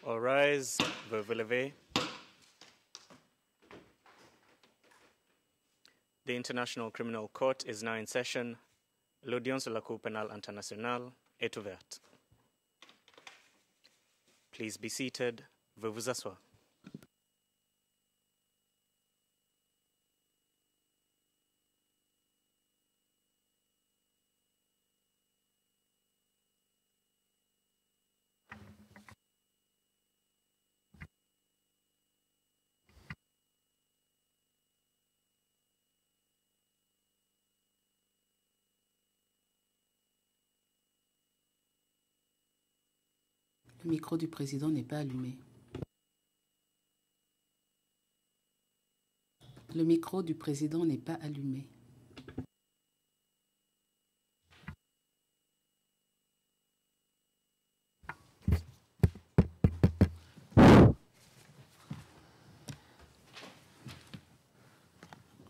All rise, veuve lever. The International Criminal Court is now in session. L'audience de la Cour pénale internationale est ouverte. Please be seated. Veuillez vous asseoir. Le micro du président n'est pas allumé. Le micro du président n'est pas allumé. Good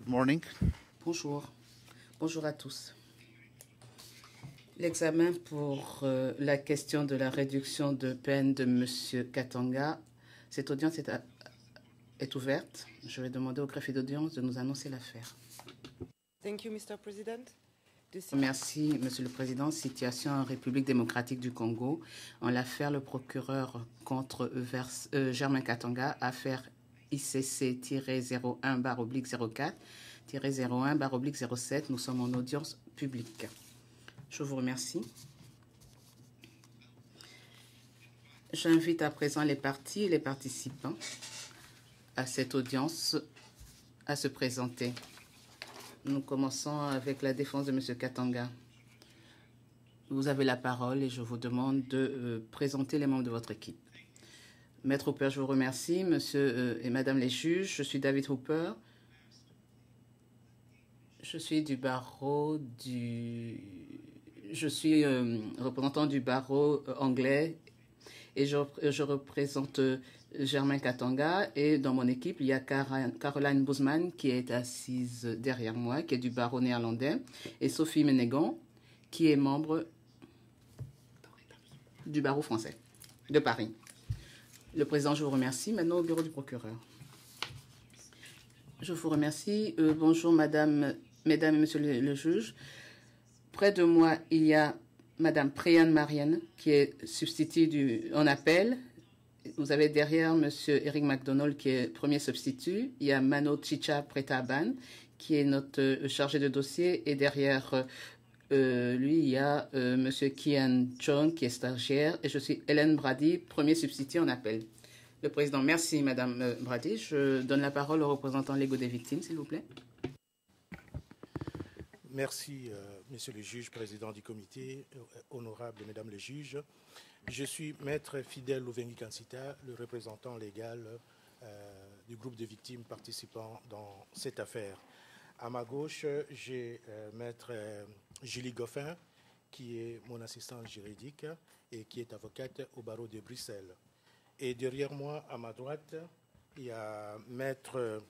morning. Bonjour. Bonjour à tous. L'examen pour la question de la réduction de peine de M. Katanga, cette audience est ouverte. Je vais demander au greffier d'audience de nous annoncer l'affaire. Thank you, Mr. President. Merci, Monsieur le Président. Situation en République démocratique du Congo. En l'affaire, le procureur contre Germain Katanga, affaire ICC-01/04-01/07. Nous sommes en audience publique. Je vous remercie. J'invite à présent les parties et les participants à cette audience à se présenter. Nous commençons avec la défense de M. Katanga. Vous avez la parole et je vous demande de présenter les membres de votre équipe. Maître Hooper, je vous remercie. Monsieur et Madame les juges, je suis David Hooper. Je suis du barreau Je suis représentant du barreau anglais et je représente Germain Katanga. Et dans mon équipe, il y a Caroline Bousman qui est assise derrière moi, qui est du barreau néerlandais, et Sophie Ménégon, qui est membre du barreau français de Paris. Le président, je vous remercie. Maintenant, au bureau du procureur. Je vous remercie. Bonjour, mesdames et messieurs le juge. Près de moi, il y a Madame Préane Marianne, qui est substitut en appel. Vous avez derrière Monsieur Eric McDonald, qui est premier substitut. Il y a Mano Chicha Pretaban, qui est notre chargé de dossier. Et derrière lui, il y a Monsieur Kian Chong, qui est stagiaire. Et je suis Hélène Brady, premier substitut en appel. Le président, merci Madame Brady. Je donne la parole au représentant légaux des victimes, s'il vous plaît. Merci, Monsieur le juge, président du comité, honorable Mesdames les juges. Je suis Maître Fidèle Louvengi-Kansita, le représentant légal du groupe de victimes participant dans cette affaire. À ma gauche, j'ai Maître Julie Goffin, qui est mon assistante juridique et qui est avocate au barreau de Bruxelles. Et derrière moi, à ma droite, il y a Maître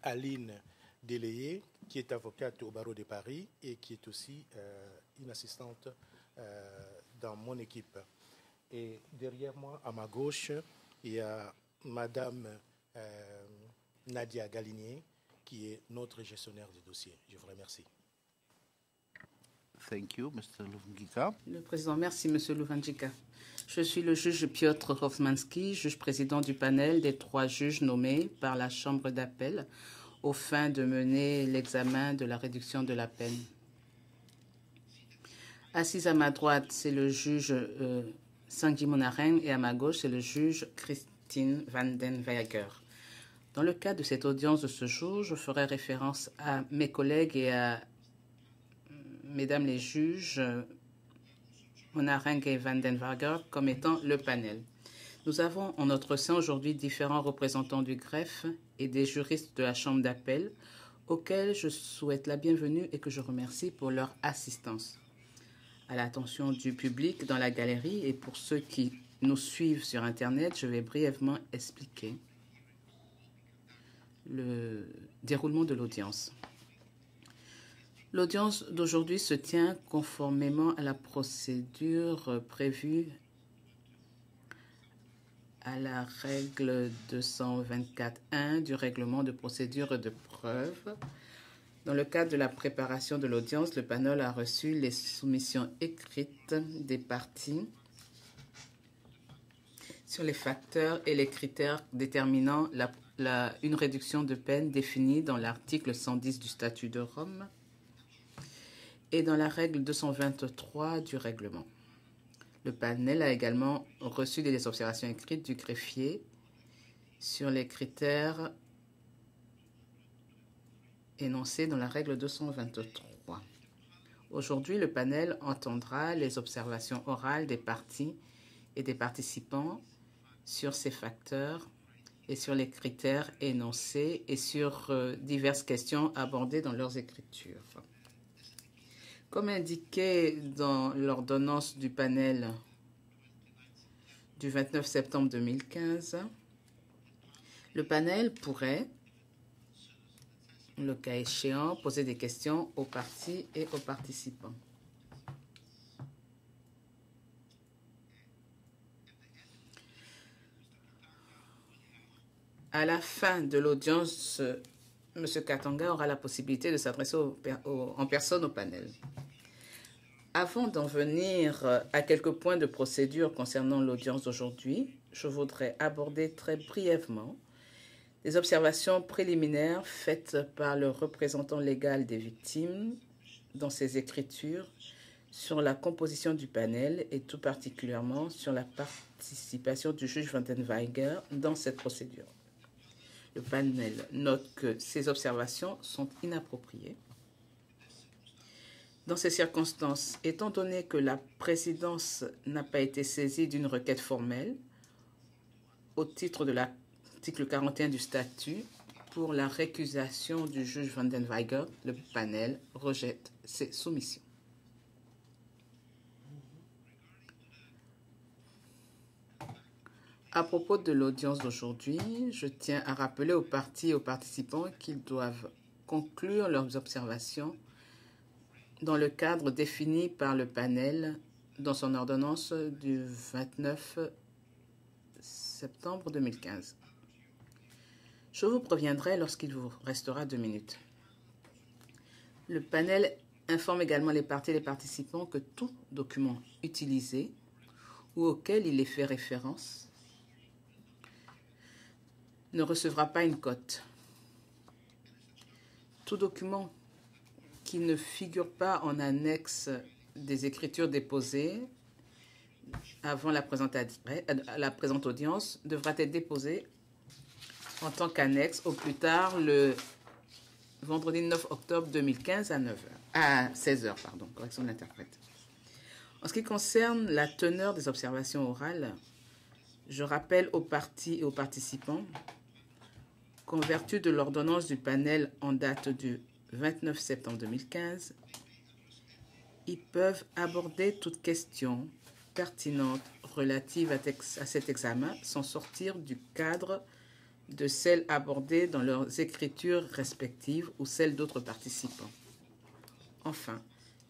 Aline Delayé, qui est avocate au barreau de Paris et qui est aussi une assistante dans mon équipe. Et derrière moi, à ma gauche, il y a Madame Nadia Galinier, qui est notre gestionnaire de dossier. Je vous remercie. Thank you, Mr. Luvngika. Le président, merci, Monsieur Louvengica. Je suis le juge Piotr Hoffmanski, juge président du panel des 3 juges nommés par la Chambre d'appel aux fins de mener l'examen de la réduction de la peine. Assise à ma droite, c'est le juge Sangji Monareng et à ma gauche, c'est le juge Christine Van den Weyer. Dans le cadre de cette audience de ce jour, je ferai référence à mes collègues et à Mesdames les juges Monareng et Van den Weyer comme étant le panel. Nous avons en notre sein aujourd'hui différents représentants du greffe et des juristes de la Chambre d'appel auxquels je souhaite la bienvenue et que je remercie pour leur assistance. À l'attention du public dans la galerie et pour ceux qui nous suivent sur Internet, je vais brièvement expliquer le déroulement de l'audience. L'audience d'aujourd'hui se tient conformément à la procédure prévue à la règle 224.1 du règlement de procédure et de preuve. Dans le cadre de la préparation de l'audience, le panel a reçu les soumissions écrites des parties sur les facteurs et les critères déterminant une réduction de peine définie dans l'article 110 du statut de Rome et dans la règle 223 du règlement. Le panel a également reçu des observations écrites du greffier sur les critères énoncés dans la règle 223. Aujourd'hui, le panel entendra les observations orales des parties et des participants sur ces facteurs et sur les critères énoncés et sur diverses questions abordées dans leurs écritures. Comme indiqué dans l'ordonnance du panel du 29 septembre 2015, le panel pourrait, le cas échéant, poser des questions aux parties et aux participants. À la fin de l'audience, M. Katanga aura la possibilité de s'adresser en personne au panel. Avant d'en venir à quelques points de procédure concernant l'audience d'aujourd'hui, je voudrais aborder très brièvement les observations préliminaires faites par le représentant légal des victimes dans ses écritures sur la composition du panel et tout particulièrement sur la participation du juge Vandenweiger dans cette procédure. Le panel note que ces observations sont inappropriées. Dans ces circonstances, étant donné que la présidence n'a pas été saisie d'une requête formelle au titre de l'article 41 du statut pour la récusation du juge Vandenweiger, le panel rejette ces soumissions. À propos de l'audience d'aujourd'hui, je tiens à rappeler aux parties et aux participants qu'ils doivent conclure leurs observations dans le cadre défini par le panel dans son ordonnance du 29 septembre 2015. Je vous préviendrai lorsqu'il vous restera 2 minutes. Le panel informe également les parties et les participants que tout document utilisé ou auquel il est fait référence ne recevra pas une cote. Tout document qui ne figure pas en annexe des écritures déposées avant la présente audience devra être déposé en tant qu'annexe au plus tard le vendredi 9 octobre 2015 à 16h, correction de l'interprète. En ce qui concerne la teneur des observations orales, je rappelle aux parties et aux participants qu'en vertu de l'ordonnance du panel en date du 29 septembre 2015, ils peuvent aborder toute question pertinente relative à cet examen sans sortir du cadre de celles abordées dans leurs écritures respectives ou celles d'autres participants. Enfin,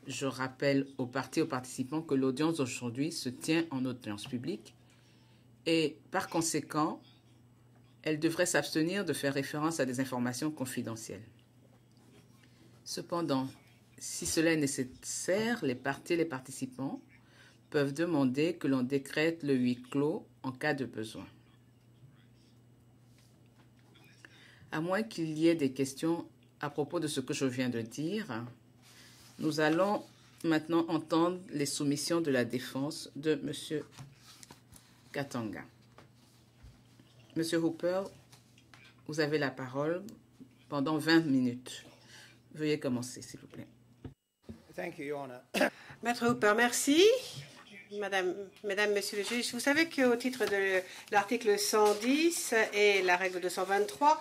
je rappelle aux parties et aux participants que l'audience d'aujourd'hui se tient en audience publique et, par conséquent, elle devrait s'abstenir de faire référence à des informations confidentielles. Cependant, si cela est nécessaire, les parties et les participants peuvent demander que l'on décrète le huis clos en cas de besoin. À moins qu'il y ait des questions à propos de ce que je viens de dire, nous allons maintenant entendre les soumissions de la défense de M. Katanga. Monsieur Hooper, vous avez la parole pendant 20 minutes. Veuillez commencer, s'il vous plaît. Thank you, Your Honor. Maître Hooper, merci. Mesdames, Messieurs les juges, vous savez qu'au titre de l'article 110 et la règle 223,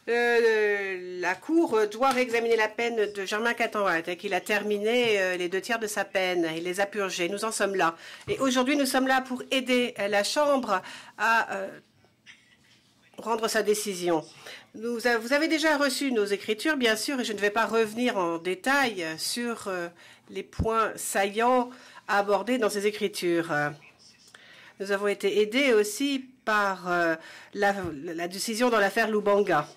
la Cour doit réexaminer la peine de Germain Katanga et qu'il a terminé les 2/3 de sa peine. Il les a purgés. Nous en sommes là. Et aujourd'hui, nous sommes là pour aider la Chambre à rendre sa décision. Vous avez déjà reçu nos écritures, bien sûr, et je ne vais pas revenir en détail sur les points saillants à aborder dans ces écritures. Nous avons été aidés aussi par la décision dans l'affaire Lubanga.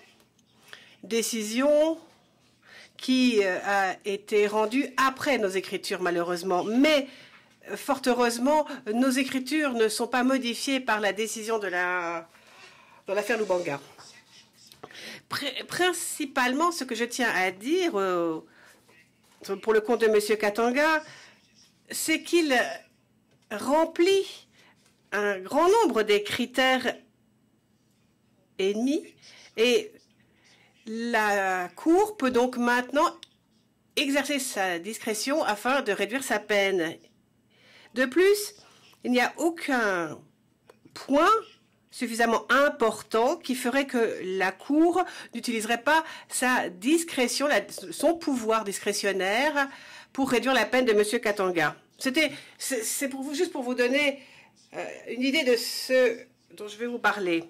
Décision qui a été rendue après nos écritures, malheureusement. Mais, fort heureusement, nos écritures ne sont pas modifiées par la décision dans l'affaire Lubanga. Principalement, ce que je tiens à dire pour le compte de M. Katanga, c'est qu'il remplit un grand nombre des critères ennemis et la Cour peut donc maintenant exercer sa discrétion afin de réduire sa peine. De plus, il n'y a aucun point suffisamment important qui ferait que la Cour n'utiliserait pas sa discrétion, son pouvoir discrétionnaire pour réduire la peine de M. Katanga. C'est juste pour vous donner une idée de ce dont je vais vous parler.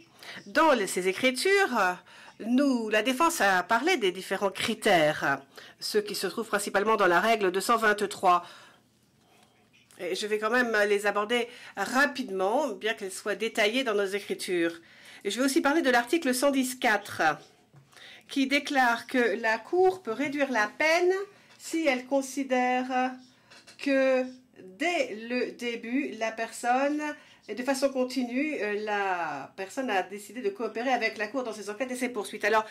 Dans ces écritures, la défense a parlé des différents critères, ceux qui se trouvent principalement dans la règle 223. Et je vais quand même les aborder rapidement, bien qu'elles soient détaillées dans nos écritures. Et je vais aussi parler de l'article 110.4, qui déclare que la Cour peut réduire la peine si elle considère que dès le début, la personne, et de façon continue, la personne a décidé de coopérer avec la Cour dans ses enquêtes et ses poursuites. Alors,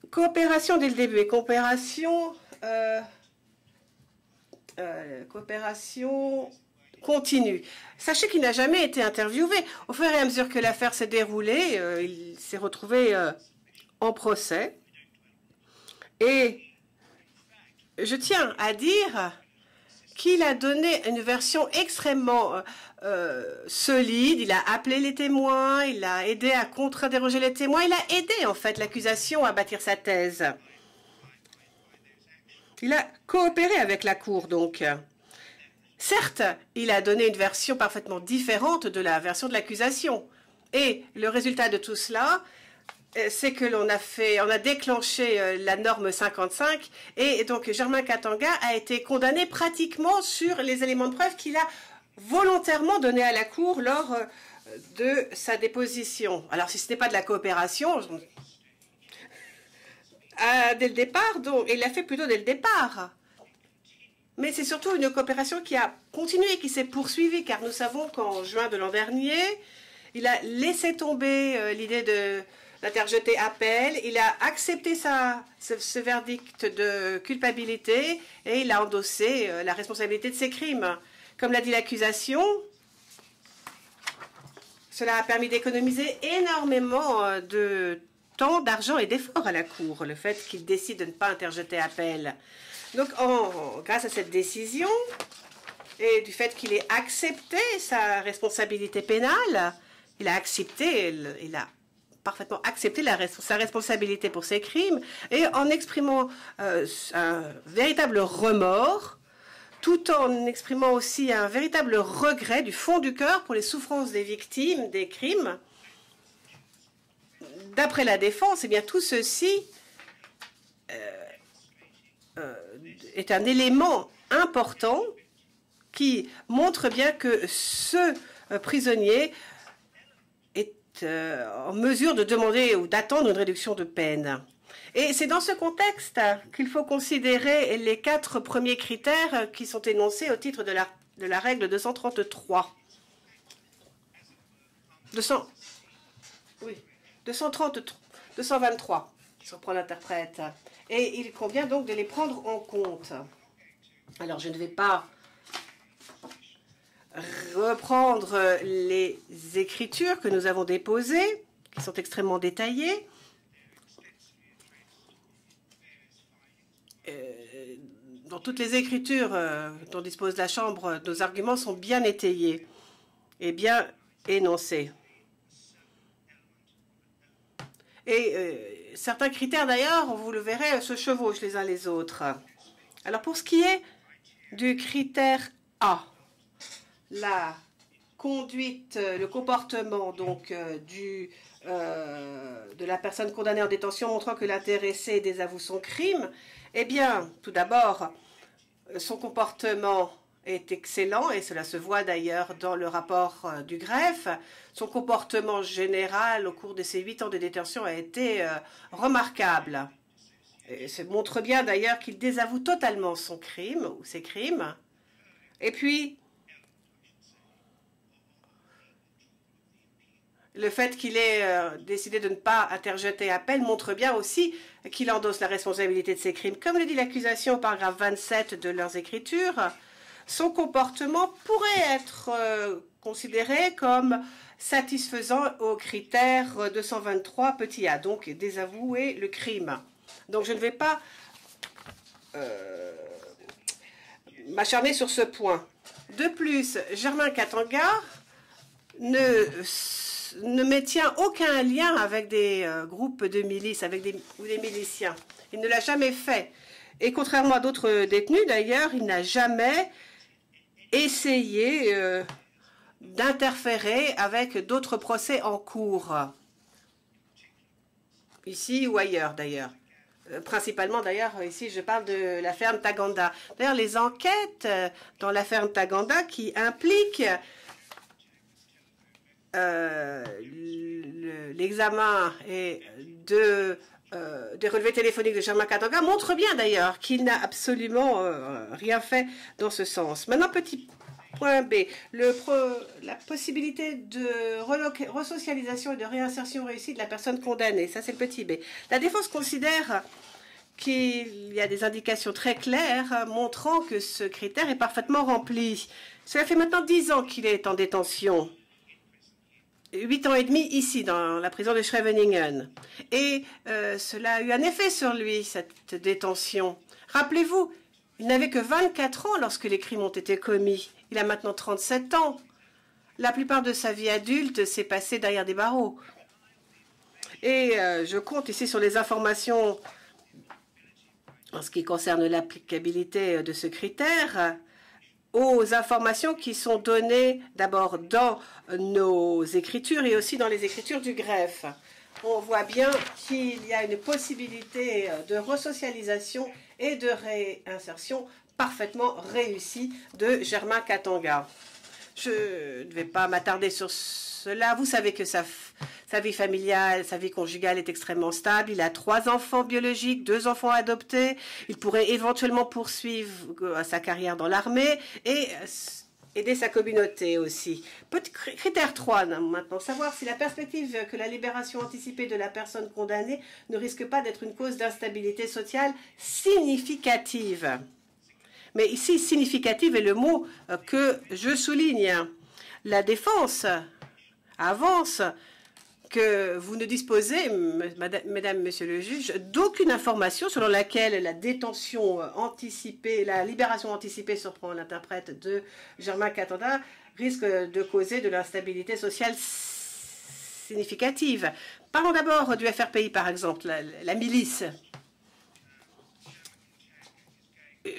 coopération dès le début et coopération continue. Sachez qu'il n'a jamais été interviewé. Au fur et à mesure que l'affaire s'est déroulée, il s'est retrouvé en procès. Et je tiens à dire qu'il a donné une version extrêmement solide. Il a appelé les témoins, il a aidé à contre-interroger les témoins, il a aidé en fait l'accusation à bâtir sa thèse. Il a coopéré avec la Cour, donc. Certes, il a donné une version parfaitement différente de la version de l'accusation. Et le résultat de tout cela, c'est que on a déclenché la norme 55 et donc Germain Katanga a été condamné pratiquement sur les éléments de preuve qu'il a volontairement donnés à la Cour lors de sa déposition. Alors, si ce n'est pas de la coopération, dès le départ, donc, il l'a fait plutôt dès le départ. Mais c'est surtout une coopération qui a continué, qui s'est poursuivie, car nous savons qu'en juin de l'an dernier, il a laissé tomber l'idée d'interjeter appel, il a accepté ce verdict de culpabilité et il a endossé la responsabilité de ses crimes. Comme l'a dit l'accusation, cela a permis d'économiser énormément de temps, d'argent et d'efforts à la Cour, le fait qu'il décide de ne pas interjeter appel. Donc, grâce à cette décision et du fait qu'il ait accepté sa responsabilité pénale, il a parfaitement accepté sa responsabilité pour ses crimes et en exprimant un véritable remords, tout en exprimant aussi un véritable regret du fond du cœur pour les souffrances des victimes des crimes. D'après la défense, eh bien, tout ceci est un élément important qui montre bien que ce prisonnier est en mesure de demander ou d'attendre une réduction de peine. Et c'est dans ce contexte qu'il faut considérer les 4 premiers critères qui sont énoncés au titre de la règle 233. 223, si on prend l'interprète. Et il convient donc de les prendre en compte. Alors, je ne vais pas reprendre les écritures que nous avons déposées, qui sont extrêmement détaillées. Dans toutes les écritures dont dispose la Chambre, nos arguments sont bien étayés et bien énoncés. Et certains critères, d'ailleurs, vous le verrez, se chevauchent les uns les autres. Alors, pour ce qui est du critère A, la conduite, le comportement donc de la personne condamnée en détention montrant que l'intéressé désavoue son crime, eh bien, tout d'abord, son comportement est excellent et cela se voit d'ailleurs dans le rapport du greffe. Son comportement général au cours de ces 8 ans de détention a été remarquable. Et ça montre bien d'ailleurs qu'il désavoue totalement son crime ou ses crimes. Et puis, le fait qu'il ait décidé de ne pas interjeter appel montre bien aussi qu'il endosse la responsabilité de ses crimes. Comme le dit l'accusation au paragraphe 27 de leurs écritures, son comportement pourrait être considéré comme satisfaisant aux critères 223 petit a, donc désavouer le crime. Donc je ne vais pas m'acharner sur ce point. De plus, Germain Katanga ne maintient aucun lien avec des groupes de milices ou des miliciens. Il ne l'a jamais fait. Et contrairement à d'autres détenus, d'ailleurs, il n'a jamais essayé d'interférer avec d'autres procès en cours, ici ou ailleurs d'ailleurs. Principalement d'ailleurs, ici je parle de la ferme Taganda. D'ailleurs, les enquêtes dans la ferme Taganda qui impliquent l'examen et des relevés téléphoniques de Germain Katanga montrent bien d'ailleurs qu'il n'a absolument rien fait dans ce sens. Maintenant, petit point B, la possibilité de resocialisation et de réinsertion réussie de la personne condamnée. Ça, c'est le petit B. La défense considère qu'il y a des indications très claires montrant que ce critère est parfaitement rempli. Cela fait maintenant 10 ans qu'il est en détention. 8 ans et demi ici, dans la prison de Scheveningen. Et cela a eu un effet sur lui, cette détention. Rappelez-vous, il n'avait que 24 ans lorsque les crimes ont été commis. Il a maintenant 37 ans. La plupart de sa vie adulte s'est passée derrière des barreaux. Et je compte ici sur les informations en ce qui concerne l'applicabilité de ce critère aux informations qui sont données d'abord dans nos écritures et aussi dans les écritures du greffe. On voit bien qu'il y a une possibilité de resocialisation et de réinsertion parfaitement réussie de Germain Katanga. Je ne vais pas m'attarder sur cela. Vous savez que sa vie familiale, sa vie conjugale est extrêmement stable. Il a 3 enfants biologiques, 2 enfants adoptés. Il pourrait éventuellement poursuivre sa carrière dans l'armée et aider sa communauté aussi. Petit critère 3 maintenant, savoir si la perspective que la libération anticipée de la personne condamnée ne risque pas d'être une cause d'instabilité sociale significative. Mais ici, significative est le mot que je souligne. La défense avance que vous ne disposez, mesdames, messieurs le juge, d'aucune information selon laquelle la détention anticipée, la libération anticipée, surprend l'interprète de Germain Katanga, risque de causer de l'instabilité sociale significative. Parlons d'abord du FRPI, par exemple, la milice.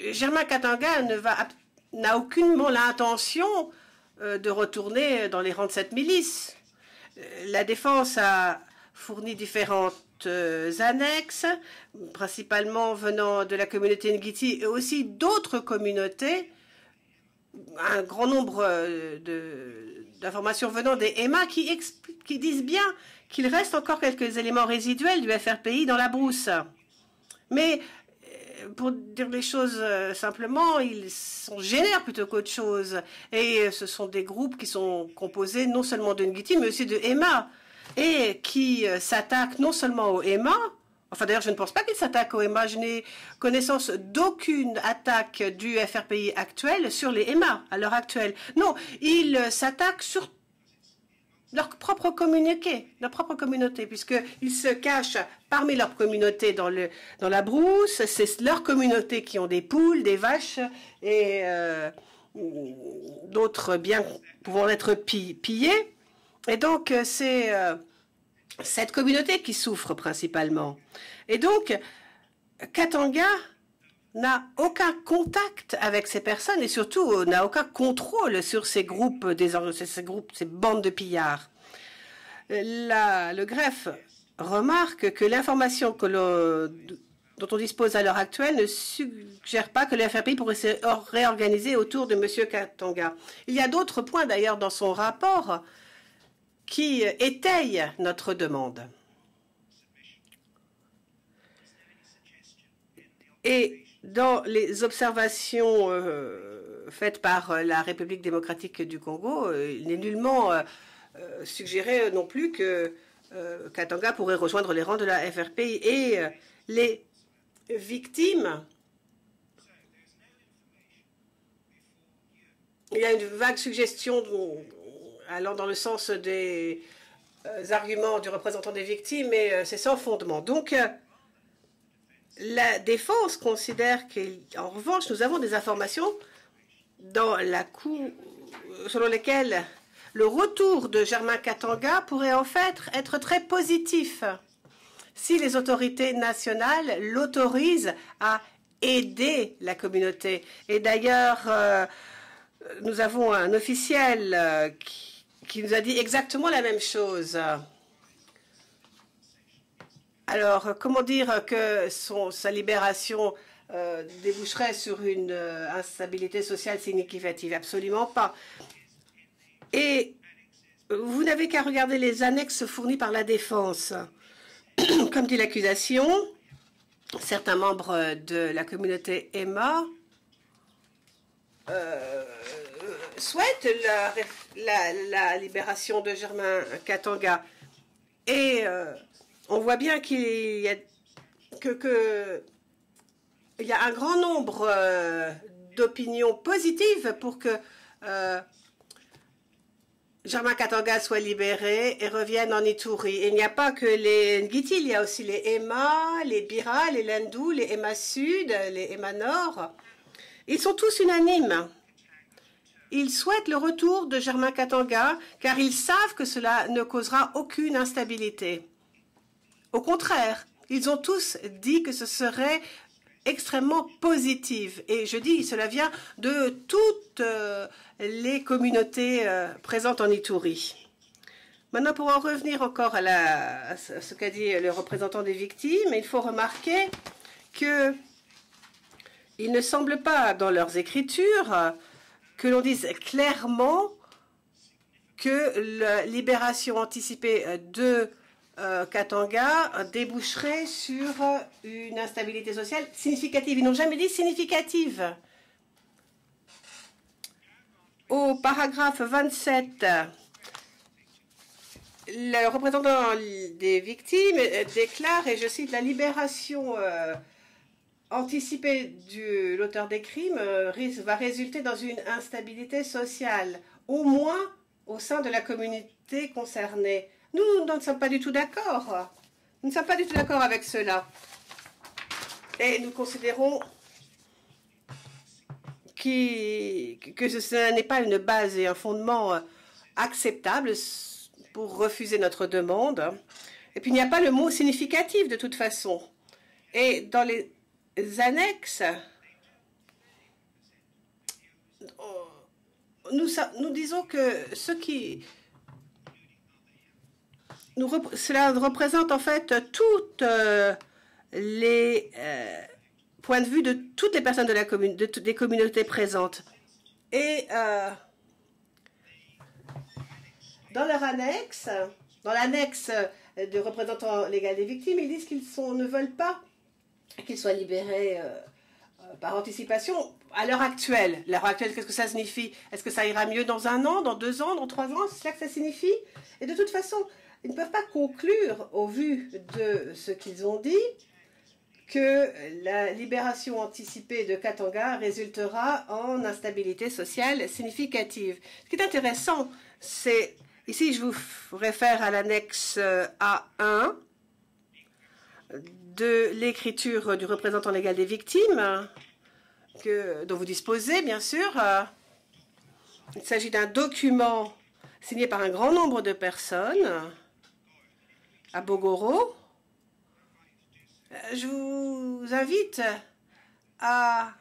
Germain Katanga n'a aucunement l'intention de retourner dans les rangs de cette milice. La défense a fourni différentes annexes, principalement venant de la communauté Ngiti et aussi d'autres communautés. Un grand nombre d'informations venant des EMA qui disent bien qu'il reste encore quelques éléments résiduels du FRPI dans la brousse. Mais pour dire les choses simplement, ils sont génères plutôt qu'autre chose. Et ce sont des groupes qui sont composés non seulement de Ngiti, mais aussi de EMA. Et qui s'attaquent non seulement aux EMA, enfin d'ailleurs je ne pense pas qu'ils s'attaquent aux EMA, je n'ai connaissance d'aucune attaque du FRPI actuel sur les EMA à l'heure actuelle. Non, ils s'attaquent sur leur propre communauté, puisqu'ils se cachent parmi leur communauté dans la brousse. C'est leur communauté qui ont des poules, des vaches et d'autres biens pouvant être pillés. Et donc, c'est cette communauté qui souffre principalement. Et donc, Katanga n'a aucun contact avec ces personnes et surtout n'a aucun contrôle sur ces groupes, ces bandes de pillards. Le greffe remarque que l'information que dont on dispose à l'heure actuelle ne suggère pas que le FRPI pourrait se réorganiser autour de M. Katanga. Il y a d'autres points d'ailleurs dans son rapport qui étayent notre demande. Et dans les observations faites par la République démocratique du Congo, il n'est nullement suggéré non plus que Katanga pourrait rejoindre les rangs de la FRPI. Et les victimes, il y a une vague suggestion allant dans le sens des arguments du représentant des victimes, mais c'est sans fondement. Donc, la défense considère qu'en revanche, nous avons des informations dans la cour selon lesquelles le retour de Germain Katanga pourrait en fait être très positif si les autorités nationales l'autorisent à aider la communauté. Et d'ailleurs, nous avons un officiel qui nous a dit exactement la même chose. Alors, comment dire que sa libération déboucherait sur une instabilité sociale significative? Absolument pas. Et vous n'avez qu'à regarder les annexes fournies par la défense. Comme dit l'accusation, certains membres de la communauté EMA souhaitent la libération de Germain Katanga. Et on voit bien qu'il y a il y a un grand nombre d'opinions positives pour que Germain Katanga soit libéré et revienne en Ituri. Et il n'y a pas que les Ngiti, il y a aussi les Emma, les Bira, les Lendou, les Emma Sud, les Emma Nord. Ils sont tous unanimes. Ils souhaitent le retour de Germain Katanga car ils savent que cela ne causera aucune instabilité. Au contraire, ils ont tous dit que ce serait extrêmement positif. Et je dis, cela vient de toutes les communautés présentes en Ituri. Maintenant, pour en revenir encore à ce qu'a dit le représentant des victimes, il faut remarquer qu'il ne semble pas dans leurs écritures que l'on dise clairement que la libération anticipée de Katanga déboucherait sur une instabilité sociale significative. Ils n'ont jamais dit significative. Au paragraphe 27, le représentant des victimes déclare, et je cite, la libération anticipée de l'auteur des crimes va résulter dans une instabilité sociale, au moins au sein de la communauté concernée. Nous ne sommes pas du tout d'accord. Nous ne sommes pas du tout d'accord avec cela. Et nous considérons que ce n'est pas une base et un fondement acceptable pour refuser notre demande. Et puis il n'y a pas le mot significatif de toute façon. Et dans les annexes, nous disons que ce qui... cela représente en fait toutes les points de vue de toutes les personnes de la commune, des communautés présentes. Et dans leur annexe, dans l'annexe du représentant légal des victimes, ils disent qu'ils ne veulent pas qu'ils soient libérés par anticipation à l'heure actuelle. L'heure actuelle, qu'est-ce que ça signifie? Est-ce que ça ira mieux dans 1 an, dans 2 ans, dans 3 ans? C'est cela que ça signifie? Et de toute façon, ils ne peuvent pas conclure, au vu de ce qu'ils ont dit, que la libération anticipée de Katanga résultera en instabilité sociale significative. Ce qui est intéressant, c'est, ici je vous réfère à l'annexe A1 de l'écriture du représentant légal des victimes, dont vous disposez, bien sûr. Il s'agit d'un document signé par un grand nombre de personnes à Bogoro. Je vous invite à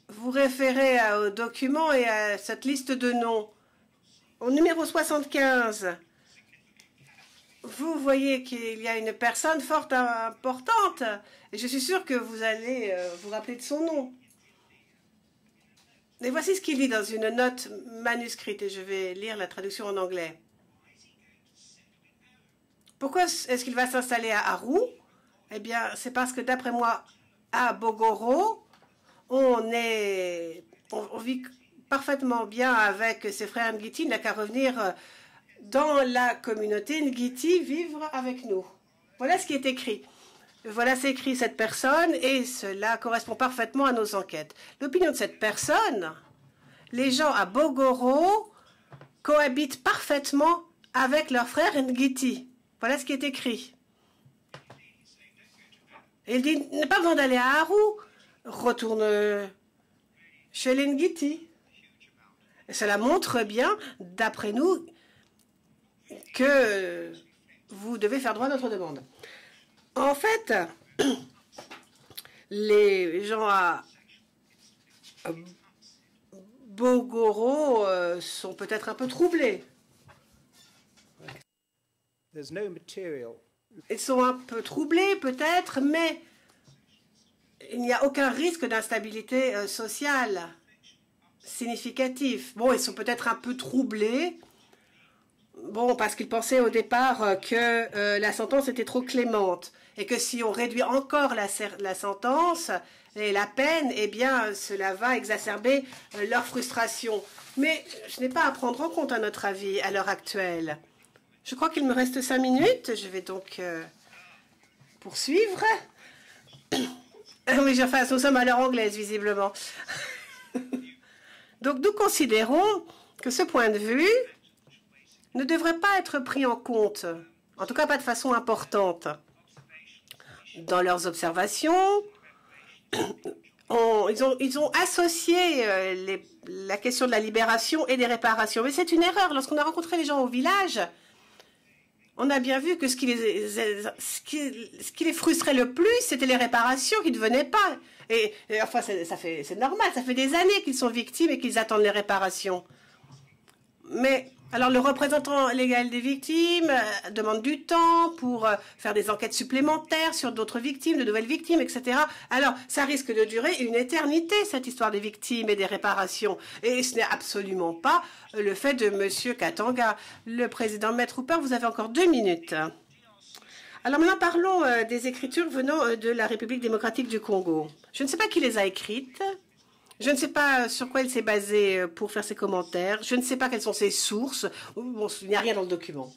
vous référer au document et à cette liste de noms. Au numéro 75, vous voyez qu'il y a une personne fort importante, et je suis sûre que vous allez vous rappeler de son nom. Et voici ce qu'il dit dans une note manuscrite, et je vais lire la traduction en anglais. Pourquoi est-ce qu'il va s'installer à Arou? Eh bien, c'est parce que d'après moi, à Bogoro, on vit parfaitement bien avec ses frères Ngiti. Il n'a qu'à revenir dans la communauté Ngiti, vivre avec nous. Voilà ce qui est écrit. Voilà, c'est écrit cette personne, et cela correspond parfaitement à nos enquêtes. L'opinion de cette personne, les gens à Bogoro cohabitent parfaitement avec leurs frères Ngiti. Voilà ce qui est écrit. Et il dit, n'est pas besoin d'aller à Arou, retourne chez les Ngiti. Et cela montre bien, d'après nous, que vous devez faire droit à notre demande. En fait, les gens à Bogoro sont peut-être un peu troublés. There's no material. Ils sont un peu troublés peut-être, mais il n'y a aucun risque d'instabilité sociale significatif. Bon, ils sont peut-être un peu troublés. Bon, parce qu'ils pensaient au départ que la sentence était trop clémente et que si on réduit encore la sentence et la peine, eh bien, cela va exacerber leur frustration. Mais je n'ai pas à prendre en compte, à notre avis, à l'heure actuelle. Je crois qu'il me reste 5 minutes. Je vais donc poursuivre. Oui, enfin, nous sommes à l'heure anglaise, visiblement. Donc, nous considérons que ce point de vue ne devrait pas être pris en compte, en tout cas pas de façon importante. Dans leurs observations, ils ont associé la question de la libération et des réparations. Mais c'est une erreur. Lorsqu'on a rencontré les gens au village, on a bien vu que ce qui les frustrait le plus, c'était les réparations qui ne venaient pas. Et enfin, c'est normal, ça fait des années qu'ils sont victimes et qu'ils attendent les réparations. Mais alors le représentant légal des victimes demande du temps pour faire des enquêtes supplémentaires sur d'autres victimes, de nouvelles victimes, etc. Alors ça risque de durer une éternité, cette histoire des victimes et des réparations. Et ce n'est absolument pas le fait de M. Katanga. Le président Maître Hooper, vous avez encore 2 minutes. Alors maintenant parlons des écritures venant de la République démocratique du Congo. Je ne sais pas qui les a écrites. Je ne sais pas sur quoi il s'est basé pour faire ses commentaires. Je ne sais pas quelles sont ses sources. Bon, il n'y a rien dans le document.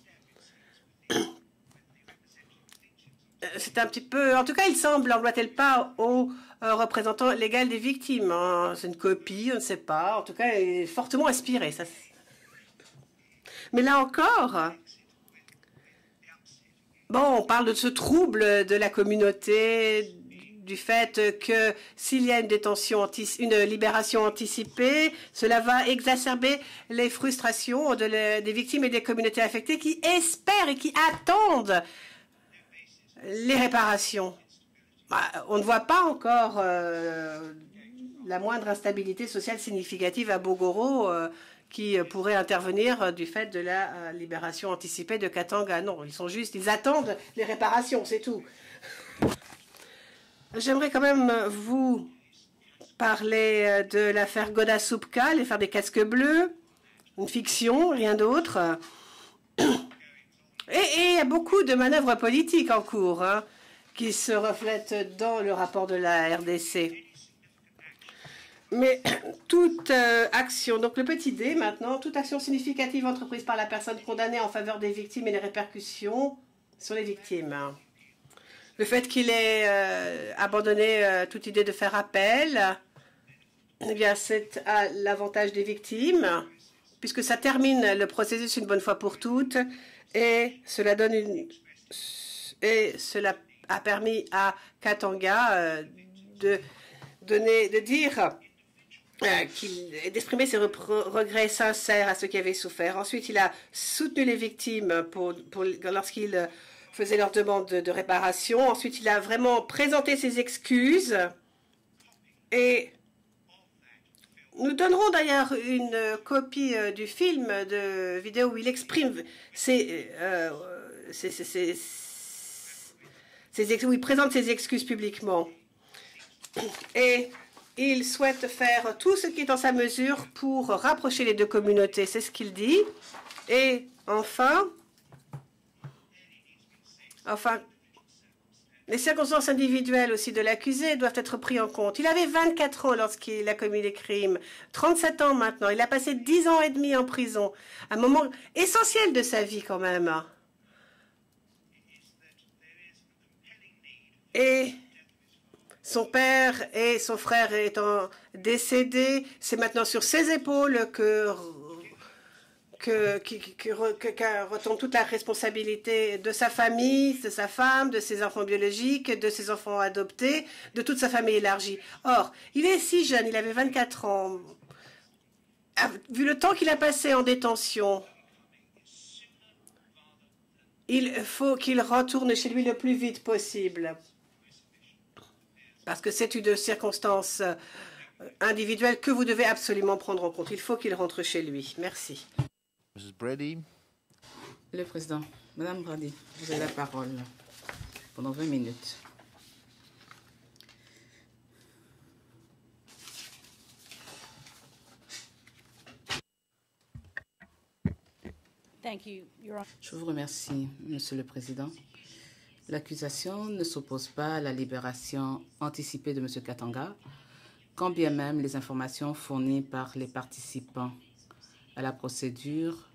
C'est un petit peu... En tout cas, il semble emboîter le pas au représentant légal des victimes. Hein. C'est une copie, on ne sait pas. En tout cas, il est fortement inspiré. Ça... Mais là encore... Bon, on parle de ce trouble de la communauté, du fait que s'il y a une libération anticipée, cela va exacerber les frustrations des victimes et des communautés affectées qui espèrent et qui attendent les réparations. On ne voit pas encore la moindre instabilité sociale significative à Bogoro qui pourrait intervenir du fait de la libération anticipée de Katanga. Non, ils attendent les réparations, c'est tout. J'aimerais quand même vous parler de l'affaire Goda Supka, l'affaire des casques bleus, une fiction, rien d'autre. Et il y a beaucoup de manœuvres politiques en cours hein, qui se reflètent dans le rapport de la RDC. Mais toute action, donc le petit D maintenant, toute action significative entreprise par la personne condamnée en faveur des victimes et les répercussions sur les victimes. Le fait qu'il ait abandonné toute idée de faire appel, eh bien, c'est à l'avantage des victimes, puisque ça termine le processus une bonne fois pour toutes, et cela a permis à Katanga d'exprimer ses regrets sincères à ceux qui avaient souffert. Ensuite, il a soutenu les victimes lorsqu'il faisait leur demande de réparation. Ensuite, il a vraiment présenté ses excuses. Et nous donnerons d'ailleurs une copie du film de vidéo où il exprime où il présente ses excuses publiquement. Et il souhaite faire tout ce qui est en sa mesure pour rapprocher les deux communautés. C'est ce qu'il dit. Et enfin, les circonstances individuelles aussi de l'accusé doivent être prises en compte. Il avait 24 ans lorsqu'il a commis les crimes, 37 ans maintenant. Il a passé 10 ans et demi en prison, un moment essentiel de sa vie quand même. Et son père et son frère étant décédés, c'est maintenant sur ses épaules que retombe toute la responsabilité de sa famille, de sa femme, de ses enfants biologiques, de ses enfants adoptés, de toute sa famille élargie. Or, il est si jeune, il avait 24 ans. Vu le temps qu'il a passé en détention, il faut qu'il retourne chez lui le plus vite possible. Parce que c'est une circonstance individuelle que vous devez absolument prendre en compte. Il faut qu'il rentre chez lui. Merci. Mrs. Brady. Le président, Madame Brady, vous avez la parole pendant 20 minutes. Je vous remercie, Monsieur le Président. L'accusation ne s'oppose pas à la libération anticipée de M. Katanga, quand bien même les informations fournies par les participants à la procédure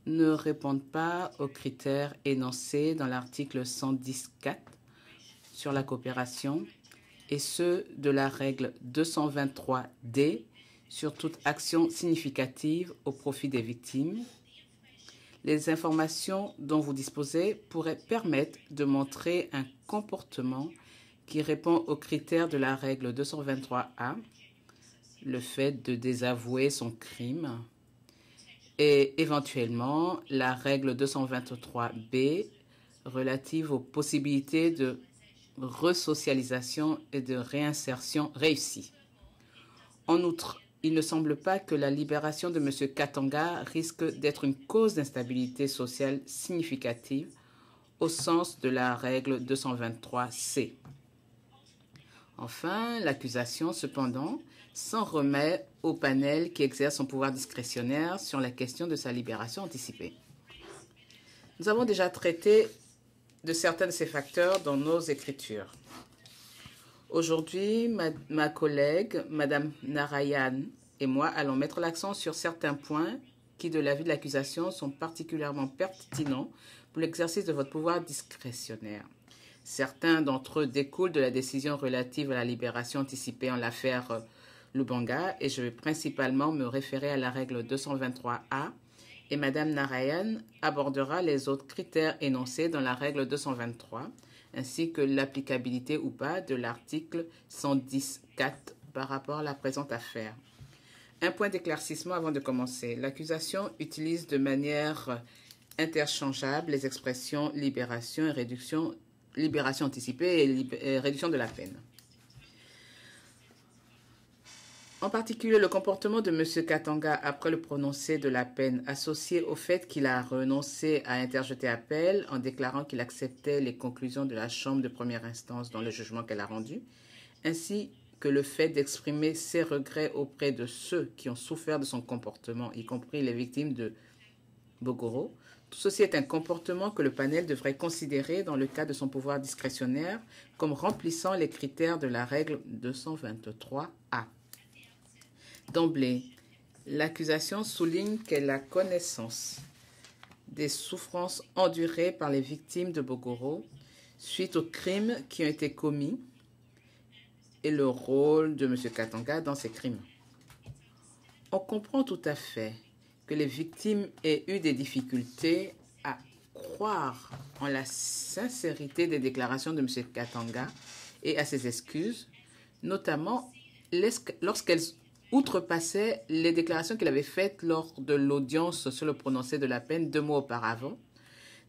ne répondent pas aux critères énoncés dans l'article 110.4 sur la coopération et ceux de la règle 223D sur toute action significative au profit des victimes. Les informations dont vous disposez pourraient permettre de montrer un comportement qui répond aux critères de la règle 223A, le fait de désavouer son crime, et éventuellement la règle 223B relative aux possibilités de resocialisation et de réinsertion réussie. En outre, il ne semble pas que la libération de M. Katanga risque d'être une cause d'instabilité sociale significative au sens de la règle 223C. Enfin, l'accusation, cependant, s'en remet au panel qui exerce son pouvoir discrétionnaire sur la question de sa libération anticipée. Nous avons déjà traité de certains de ces facteurs dans nos écritures. Aujourd'hui, ma collègue, Mme Narayan, et moi allons mettre l'accent sur certains points qui, de l'avis de l'accusation, sont particulièrement pertinents pour l'exercice de votre pouvoir discrétionnaire. Certains d'entre eux découlent de la décision relative à la libération anticipée en l'affaire Lubanga, et je vais principalement me référer à la règle 223A, et Mme Narayan abordera les autres critères énoncés dans la règle 223, ainsi que l'applicabilité ou pas de l'article 110.4 par rapport à la présente affaire. Un point d'éclaircissement avant de commencer. L'accusation utilise de manière interchangeable les expressions libération et réduction, libération anticipée et réduction de la peine. En particulier, le comportement de M. Katanga après le prononcé de la peine, associé au fait qu'il a renoncé à interjeter appel en déclarant qu'il acceptait les conclusions de la Chambre de première instance dans le jugement qu'elle a rendu, ainsi que le fait d'exprimer ses regrets auprès de ceux qui ont souffert de son comportement, y compris les victimes de Bogoro. Tout ceci est un comportement que le panel devrait considérer dans le cadre de son pouvoir discrétionnaire comme remplissant les critères de la règle 223A. D'emblée, l'accusation souligne qu'elle a connaissance des souffrances endurées par les victimes de Bogoro suite aux crimes qui ont été commis et le rôle de M. Katanga dans ces crimes. On comprend tout à fait que les victimes aient eu des difficultés à croire en la sincérité des déclarations de M. Katanga et à ses excuses, notamment lorsqu'elles outrepassaient les déclarations qu'il avait faites lors de l'audience sur le prononcé de la peine 2 mois auparavant,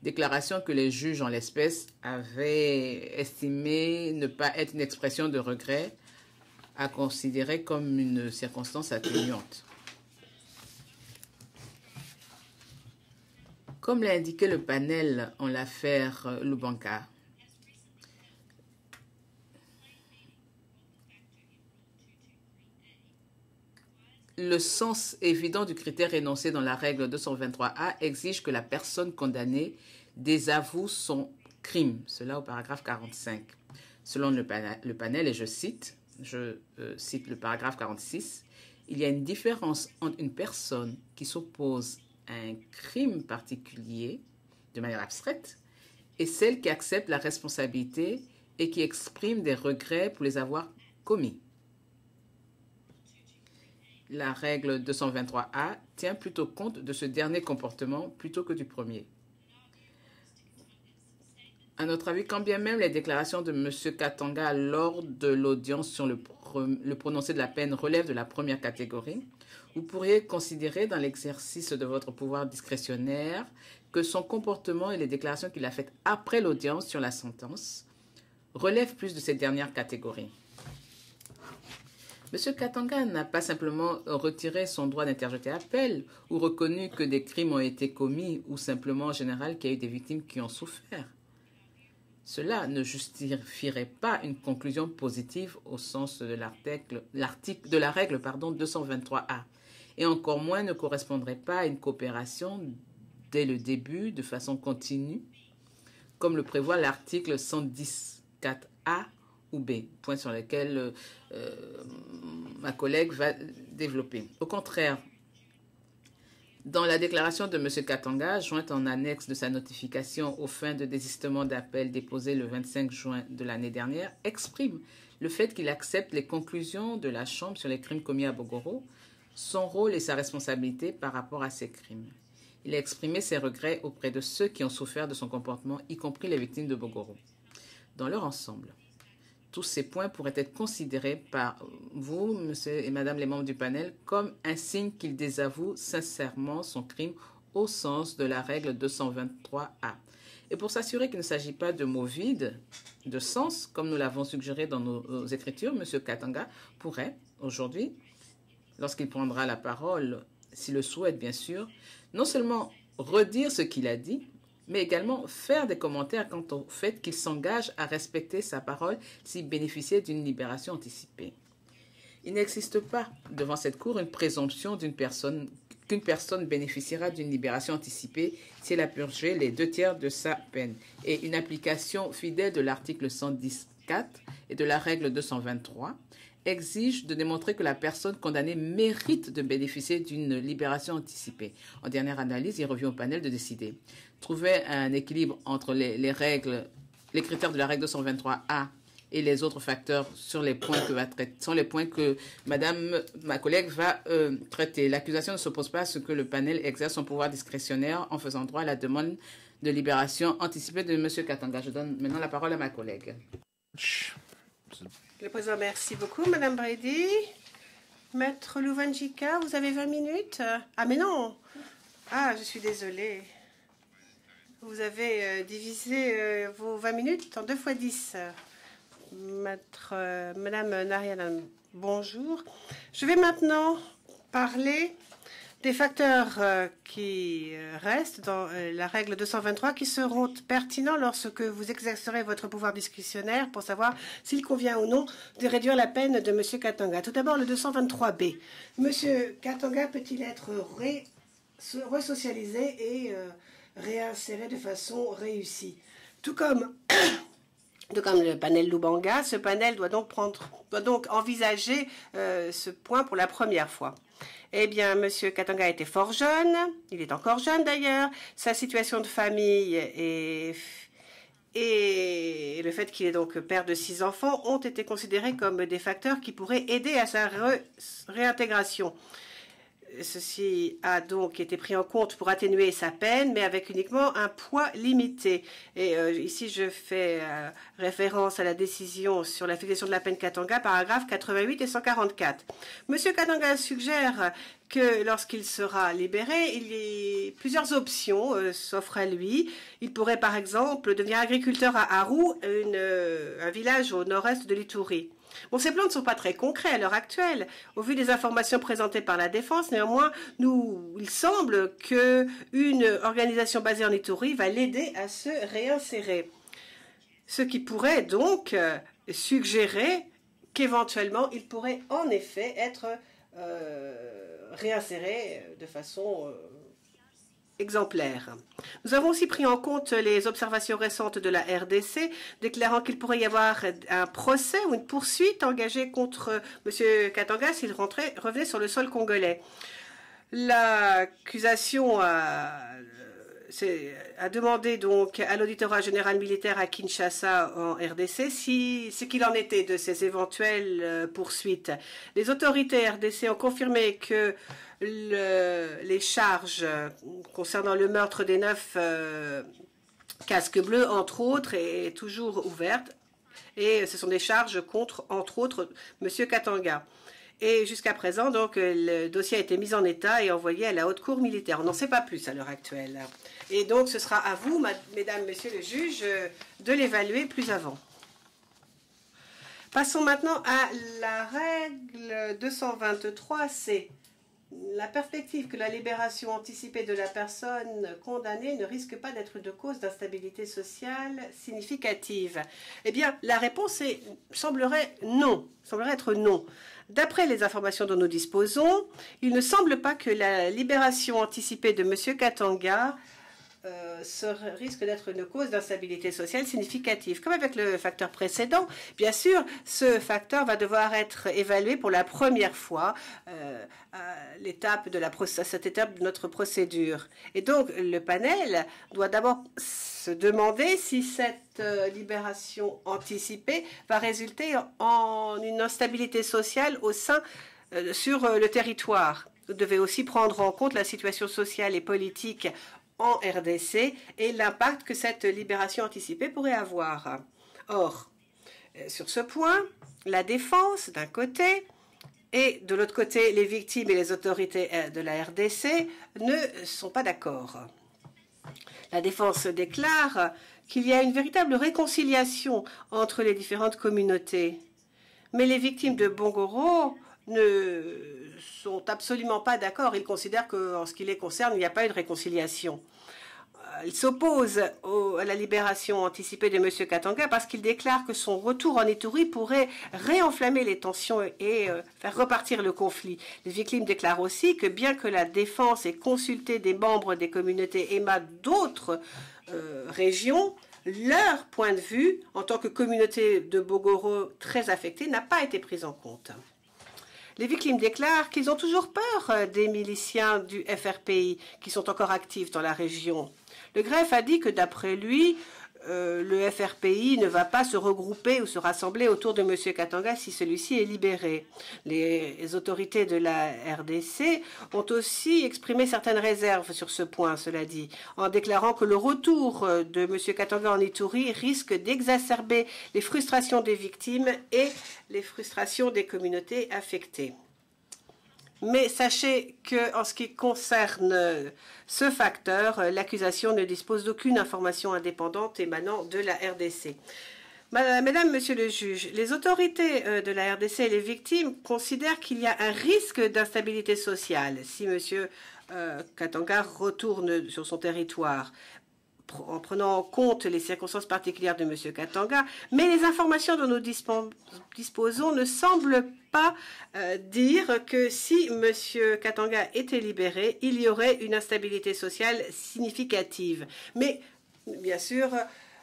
déclaration que les juges en l'espèce avaient estimé ne pas être une expression de regret à considérer comme une circonstance atténuante. Comme l'a indiqué le panel en l'affaire Lubanga, le sens évident du critère énoncé dans la règle 223A exige que la personne condamnée désavoue son crime. Cela au paragraphe 45. Selon le panel, et je cite le paragraphe 46, il y a une différence entre une personne qui s'oppose à un crime particulier de manière abstraite et celle qui accepte la responsabilité et qui exprime des regrets pour les avoir commis. La règle 223A tient plutôt compte de ce dernier comportement plutôt que du premier. À notre avis, quand bien même les déclarations de M. Katanga lors de l'audience sur le prononcé de la peine relèvent de la première catégorie, vous pourriez considérer dans l'exercice de votre pouvoir discrétionnaire que son comportement et les déclarations qu'il a faites après l'audience sur la sentence relèvent plus de cette dernière catégorie. M. Katanga n'a pas simplement retiré son droit d'interjeter appel ou reconnu que des crimes ont été commis ou simplement en général qu'il y a eu des victimes qui ont souffert. Cela ne justifierait pas une conclusion positive au sens de la règle 223A et encore moins ne correspondrait pas à une coopération dès le début de façon continue comme le prévoit l'article 110.4A ou B, point sur lequel ma collègue va développer. Au contraire, dans la déclaration de M. Katanga, jointe en annexe de sa notification aux fins de désistement d'appel déposée le 25 juin de l'année dernière, exprime le fait qu'il accepte les conclusions de la Chambre sur les crimes commis à Bogoro, son rôle et sa responsabilité par rapport à ces crimes. Il a exprimé ses regrets auprès de ceux qui ont souffert de son comportement, y compris les victimes de Bogoro. Dans leur ensemble, tous ces points pourraient être considérés par vous, monsieur et madame les membres du panel, comme un signe qu'il désavoue sincèrement son crime au sens de la règle 223A. Et pour s'assurer qu'il ne s'agit pas de mots vides de sens, comme nous l'avons suggéré dans nos écritures, monsieur Katanga pourrait, aujourd'hui, lorsqu'il prendra la parole, s'il le souhaite bien sûr, non seulement redire ce qu'il a dit, mais également faire des commentaires quant au fait qu'il s'engage à respecter sa parole s'il bénéficiait d'une libération anticipée. Il n'existe pas devant cette Cour une présomption qu'une personne bénéficiera d'une libération anticipée si elle a purgé les 2/3 de sa peine. Et une application fidèle de l'article 110.4 et de la règle 223 exige de démontrer que la personne condamnée mérite de bénéficier d'une libération anticipée. En dernière analyse, il revient au panel de décider. Trouver un équilibre entre les critères de la règle 223A et les autres facteurs sur les points que ma collègue va traiter. L'accusation ne s'oppose pas à ce que le panel exerce son pouvoir discrétionnaire en faisant droit à la demande de libération anticipée de M. Katanga. Je donne maintenant la parole à ma collègue. Le président, merci beaucoup, Madame Brady. Maître Luvanjika, vous avez 20 minutes. Ah, mais non. Ah, je suis désolée. Vous avez divisé vos 20 minutes en 2 fois 10. Madame Narianan, bonjour. Je vais maintenant parler des facteurs qui restent dans la règle 223 qui seront pertinents lorsque vous exercerez votre pouvoir discrétionnaire pour savoir s'il convient ou non de réduire la peine de M. Katanga. Tout d'abord, le 223B. M. Katanga peut-il être resocialisé et réinséré de façon réussie? Tout comme le panel Lubanga, ce panel doit donc envisager ce point pour la première fois. Eh bien, M. Katanga était fort jeune, il est encore jeune d'ailleurs, sa situation de famille et le fait qu'il est donc père de 6 enfants ont été considérés comme des facteurs qui pourraient aider à sa réintégration. Ceci a donc été pris en compte pour atténuer sa peine, mais avec uniquement un poids limité. Et ici, je fais référence à la décision sur la fixation de la peine Katanga, paragraphes 88 et 144. Monsieur Katanga suggère que lorsqu'il sera libéré, plusieurs options s'offrent à lui. Il pourrait par exemple devenir agriculteur à Aru, un village au nord-est de l'Ituri. Bon, ces plans ne sont pas très concrets à l'heure actuelle. Au vu des informations présentées par la Défense, néanmoins, il semble qu'une organisation basée en Ituri va l'aider à se réinsérer. Ce qui pourrait donc suggérer qu'éventuellement, il pourrait en effet être réinséré de façon exemplaire. Nous avons aussi pris en compte les observations récentes de la RDC, déclarant qu'il pourrait y avoir un procès ou une poursuite engagée contre M. Katanga s'il revenait sur le sol congolais. L'accusation a demandé donc à l'auditorat général militaire à Kinshasa en RDC ce qu'il en était de ces éventuelles poursuites. Les autorités RDC ont confirmé que les charges concernant le meurtre des 9 casques bleus, entre autres, est toujours ouverte. Et ce sont des charges contre, entre autres, M. Katanga. Et jusqu'à présent, donc, le dossier a été mis en état et envoyé à la haute cour militaire. On n'en sait pas plus à l'heure actuelle. Et donc, ce sera à vous, mesdames, messieurs les juges, de l'évaluer plus avant. Passons maintenant à la règle 223C. La perspective que la libération anticipée de la personne condamnée ne risque pas d'être de cause d'instabilité sociale significative. Eh bien, la réponse semblerait être non. D'après les informations dont nous disposons, il ne semble pas que la libération anticipée de M. Katanga risque d'être une cause d'instabilité sociale significative. Comme avec le facteur précédent, bien sûr, ce facteur va devoir être évalué pour la première fois à cette étape de notre procédure. Et donc, le panel doit d'abord se demander si cette libération anticipée va résulter en une instabilité sociale sur le territoire. Vous devez aussi prendre en compte la situation sociale et politique en RDC et l'impact que cette libération anticipée pourrait avoir. Or, sur ce point, la défense d'un côté et de l'autre côté, les victimes et les autorités de la RDC ne sont pas d'accord. La défense déclare qu'il y a une véritable réconciliation entre les différentes communautés. Mais les victimes de Bongoro ne sont absolument pas d'accord. Ils considèrent qu'en ce qui les concerne, il n'y a pas eu de réconciliation. Ils s'opposent à la libération anticipée de M. Katanga parce qu'il déclare que son retour en Ituri pourrait réenflammer les tensions et faire repartir le conflit. Les victimes déclarent aussi que bien que la défense ait consulté des membres des communautés EMA d'autres régions, leur point de vue, en tant que communauté de Bogoro très affectée, n'a pas été pris en compte. Les victimes déclarent qu'ils ont toujours peur des miliciens du FRPI qui sont encore actifs dans la région. Le greffe a dit que d'après lui, le FRPI ne va pas se regrouper ou se rassembler autour de M. Katanga si celui-ci est libéré. Les autorités de la RDC ont aussi exprimé certaines réserves sur ce point, cela dit, en déclarant que le retour de M. Katanga en Ituri risque d'exacerber les frustrations des victimes et les frustrations des communautés affectées. Mais sachez qu'en ce qui concerne ce facteur, l'accusation ne dispose d'aucune information indépendante émanant de la RDC. Mesdames, Messieurs le juge, les autorités de la RDC et les victimes considèrent qu'il y a un risque d'instabilité sociale si M. Katanga retourne sur son territoire, en prenant en compte les circonstances particulières de M. Katanga, mais les informations dont nous disposons ne semblent pas dire que si M. Katanga était libéré, il y aurait une instabilité sociale significative. Mais, bien sûr,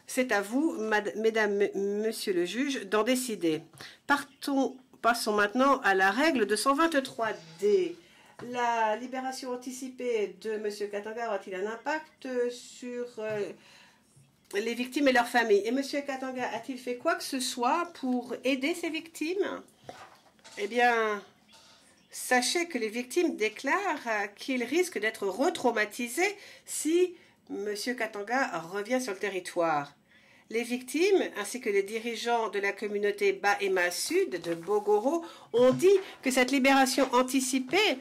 c'est à vous, Mesdames, Monsieur le juge, d'en décider. Passons maintenant à la règle 223D. La libération anticipée de M. Katanga aura-t-il un impact sur les victimes et leurs familles? Et M. Katanga a-t-il fait quoi que ce soit pour aider ces victimes? Eh bien, sachez que les victimes déclarent qu'ils risquent d'être retraumatisés si M. Katanga revient sur le territoire. Les victimes, ainsi que les dirigeants de la communauté Bahema Sud de Bogoro, ont dit que cette libération anticipée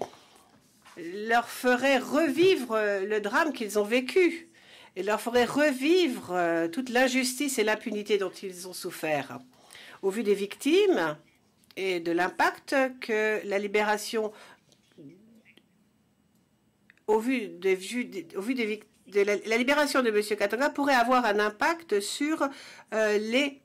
leur ferait revivre le drame qu'ils ont vécu et leur ferait revivre toute l'injustice et l'impunité dont ils ont souffert. Au vu des victimes, et de l'impact que la libération, au vu de la libération de M. Katanga pourrait avoir un impact sur les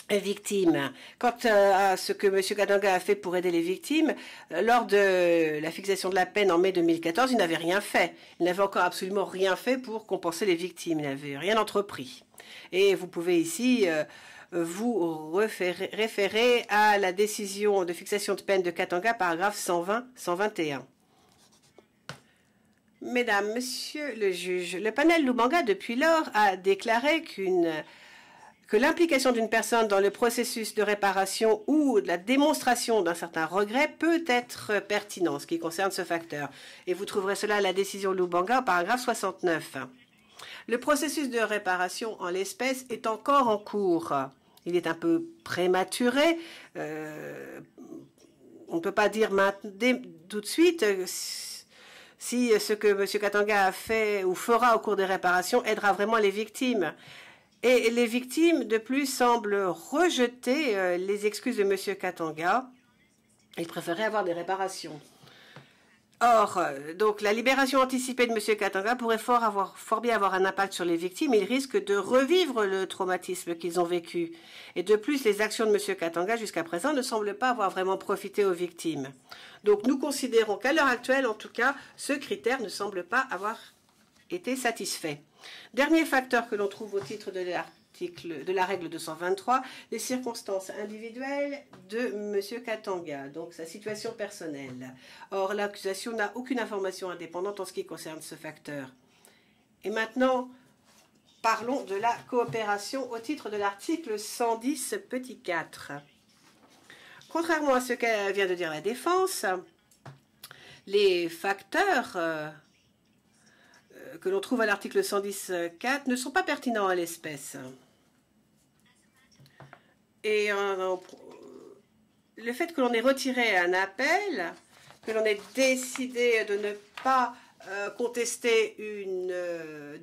victimes. Quant à ce que M. Katanga a fait pour aider les victimes, lors de la fixation de la peine en mai 2014, il n'avait rien fait. Il n'avait encore absolument rien fait pour compenser les victimes. Il n'avait rien entrepris. Et vous pouvez ici vous référer à la décision de fixation de peine de Katanga, paragraphe 120-121. Mesdames, Monsieur le juge, le panel Lubanga, depuis lors, a déclaré que l'implication d'une personne dans le processus de réparation ou de la démonstration d'un certain regret peut être pertinent, ce qui concerne ce facteur. Et vous trouverez cela à la décision Lubanga, paragraphe 69. Le processus de réparation en l'espèce est encore en cours. Il est un peu prématuré. On ne peut pas dire tout de suite si ce que M. Katanga a fait ou fera au cours des réparations aidera vraiment les victimes. Et les victimes, de plus, semblent rejeter les excuses de M. Katanga. Ils préféraient avoir des réparations. Or, donc, la libération anticipée de M. Katanga pourrait fort bien avoir un impact sur les victimes. Ils risquent de revivre le traumatisme qu'ils ont vécu. Et de plus, les actions de M. Katanga jusqu'à présent ne semblent pas avoir vraiment profité aux victimes. Donc, nous considérons qu'à l'heure actuelle, en tout cas, ce critère ne semble pas avoir été satisfait. Dernier facteur que l'on trouve au titre de la règle 223, les circonstances individuelles de M. Katanga, donc sa situation personnelle. Or, l'accusation n'a aucune information indépendante en ce qui concerne ce facteur. Et maintenant, parlons de la coopération au titre de l'article 110, petit 4. Contrairement à ce que vient de dire la défense, les facteurs que l'on trouve à l'article 110.4 ne sont pas pertinents à l'espèce. Et le fait que l'on ait retiré un appel, que l'on ait décidé de ne pas contester une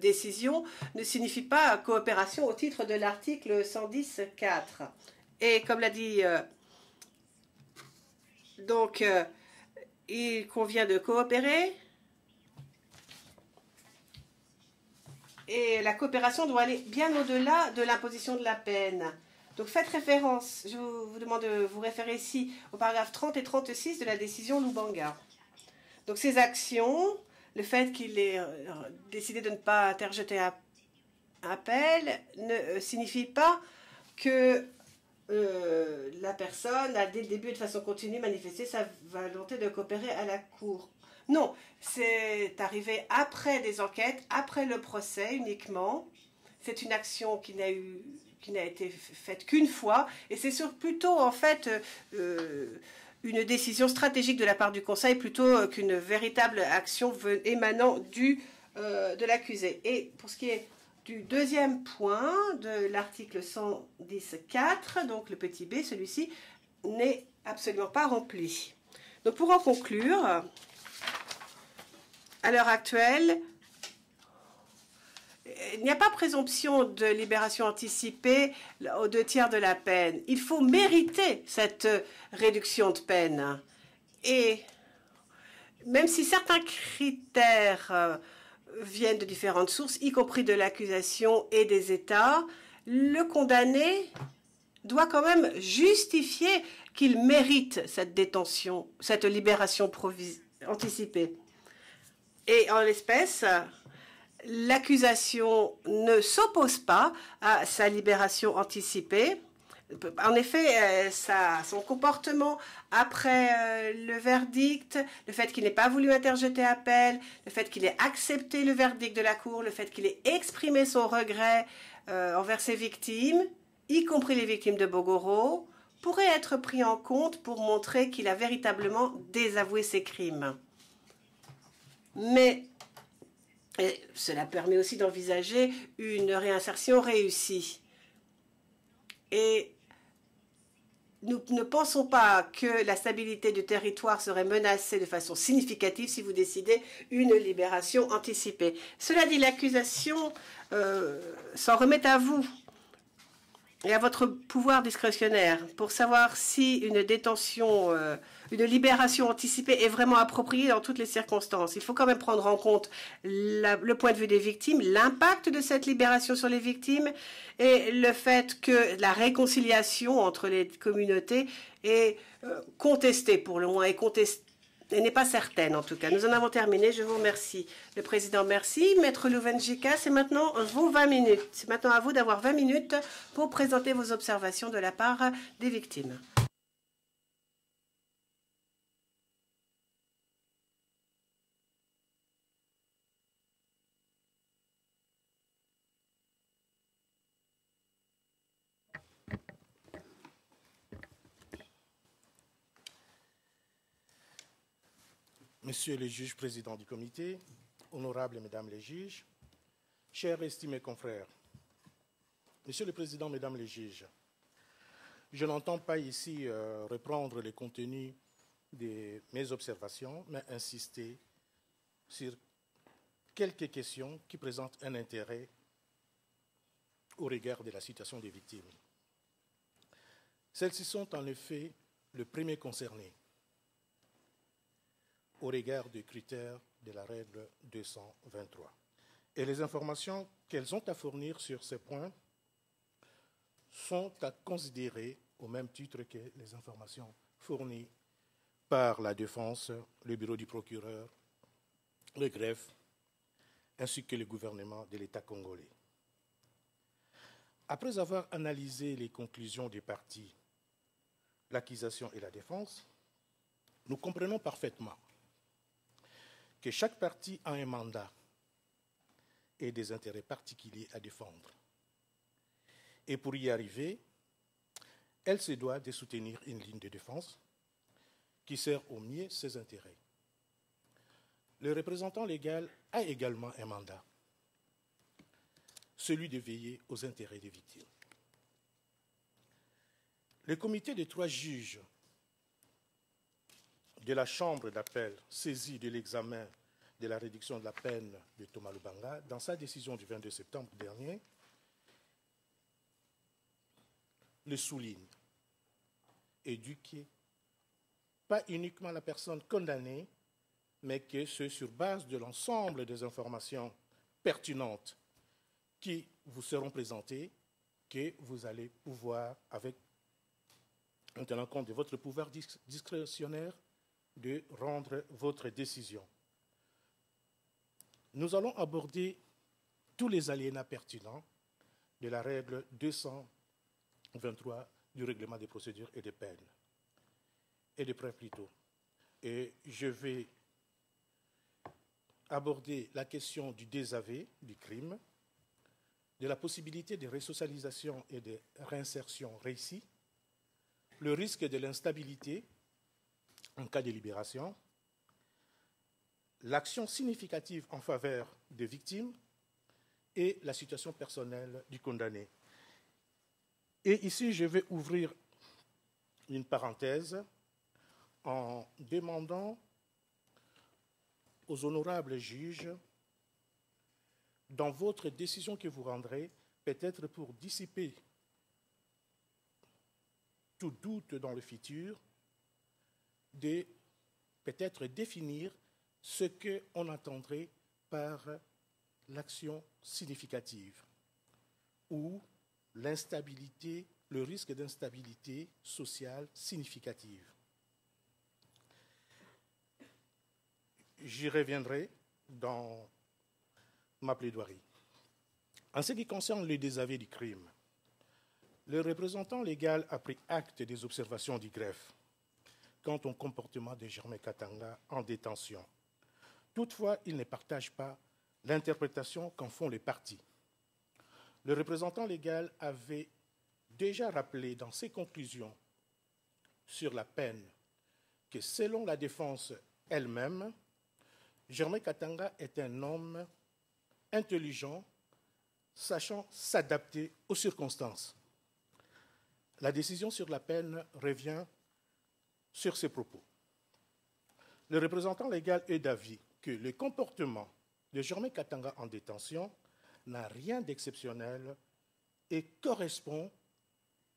décision, ne signifie pas coopération au titre de l'article 110.4. Et comme l'a dit, il convient de coopérer. Et la coopération doit aller bien au-delà de l'imposition de la peine. Donc faites référence, je vous demande de vous référer ici au paragraphe 30 et 36 de la décision Lubanga. Donc ces actions, le fait qu'il ait décidé de ne pas interjeter appel ne signifie pas que la personne a dès le début et de façon continue manifesté sa volonté de coopérer à la Cour. Non, c'est arrivé après des enquêtes, après le procès uniquement. C'est une action qui n'a été faite qu'une fois. Et c'est plutôt, en fait, une décision stratégique de la part du Conseil plutôt qu'une véritable action émanant de l'accusé. Et pour ce qui est du deuxième point de l'article 110.4, donc le petit b, celui-ci n'est absolument pas rempli. Donc pour en conclure, à l'heure actuelle, il n'y a pas présomption de libération anticipée aux 2/3 de la peine. Il faut mériter cette réduction de peine. Et même si certains critères viennent de différentes sources, y compris de l'accusation et des États, le condamné doit quand même justifier qu'il mérite cette détention, cette libération anticipée. Et en l'espèce, l'accusation ne s'oppose pas à sa libération anticipée. En effet, son comportement après le verdict, le fait qu'il n'ait pas voulu interjeter appel, le fait qu'il ait accepté le verdict de la Cour, le fait qu'il ait exprimé son regret envers ses victimes, y compris les victimes de Bogoro, pourrait être pris en compte pour montrer qu'il a véritablement désavoué ses crimes. Mais cela permet aussi d'envisager une réinsertion réussie. Et nous ne pensons pas que la stabilité du territoire serait menacée de façon significative si vous décidez une libération anticipée. Cela dit, l'accusation s'en remet à vous. et à votre pouvoir discrétionnaire pour savoir si une détention, une libération anticipée est vraiment appropriée dans toutes les circonstances. Il faut quand même prendre en compte le point de vue des victimes, l'impact de cette libération sur les victimes et le fait que la réconciliation entre les communautés est contestée pour le moins, elle n'est pas certaine, en tout cas. Nous en avons terminé. Je vous remercie. Le président, merci. Maître Louvenjika, c'est maintenant vos 20 minutes. C'est maintenant à vous d'avoir 20 minutes pour présenter vos observations de la part des victimes. Monsieur le juge président du comité, honorables mesdames les juges, chers et estimés confrères, Monsieur le président, mesdames les juges, je n'entends pas ici reprendre le contenu de mes observations, mais insister sur quelques questions qui présentent un intérêt au regard de la situation des victimes. Celles-ci sont en effet le premier concerné au regard des critères de la règle 223. Et les informations qu'elles ont à fournir sur ces points sont à considérer au même titre que les informations fournies par la défense, le bureau du procureur, le greffe, ainsi que le gouvernement de l'État congolais. Après avoir analysé les conclusions des parties, l'accusation et la défense, nous comprenons parfaitement que chaque partie a un mandat et des intérêts particuliers à défendre. Et pour y arriver, elle se doit de soutenir une ligne de défense qui sert au mieux ses intérêts. Le représentant légal a également un mandat, celui de veiller aux intérêts des victimes. Le comité de 3 juges de la Chambre d'appel saisie de l'examen de la réduction de la peine de Thomas Lubanga, dans sa décision du 22 septembre dernier, le souligne, éduquer pas uniquement la personne condamnée, mais que c'est sur base de l'ensemble des informations pertinentes qui vous seront présentées que vous allez pouvoir, avec en tenant compte de votre pouvoir discrétionnaire, de rendre votre décision. Nous allons aborder tous les alinéas pertinents de la règle 223 du règlement des procédures et des peines, et des preuves plutôt. Et je vais aborder la question du désaveu du crime, de la possibilité de resocialisation et de réinsertion réussie, le risque de l'instabilité en cas de libération, l'action significative en faveur des victimes et la situation personnelle du condamné. Et ici, je vais ouvrir une parenthèse en demandant aux honorables juges, dans votre décision que vous rendrez, peut-être pour dissiper tout doute dans le futur, de peut-être définir ce qu'on entendrait par l'action significative ou l'instabilité, le risque d'instabilité sociale significative. J'y reviendrai dans ma plaidoirie. En ce qui concerne le désaveu du crime, le représentant légal a pris acte des observations du greffe quant au comportement de Germain Katanga en détention. Toutefois, il ne partage pas l'interprétation qu'en font les parties. Le représentant légal avait déjà rappelé dans ses conclusions sur la peine que selon la défense elle-même, Germain Katanga est un homme intelligent, sachant s'adapter aux circonstances. La décision sur la peine revient sur ces propos. Le représentant légal est d'avis que le comportement de Germain Katanga en détention n'a rien d'exceptionnel et correspond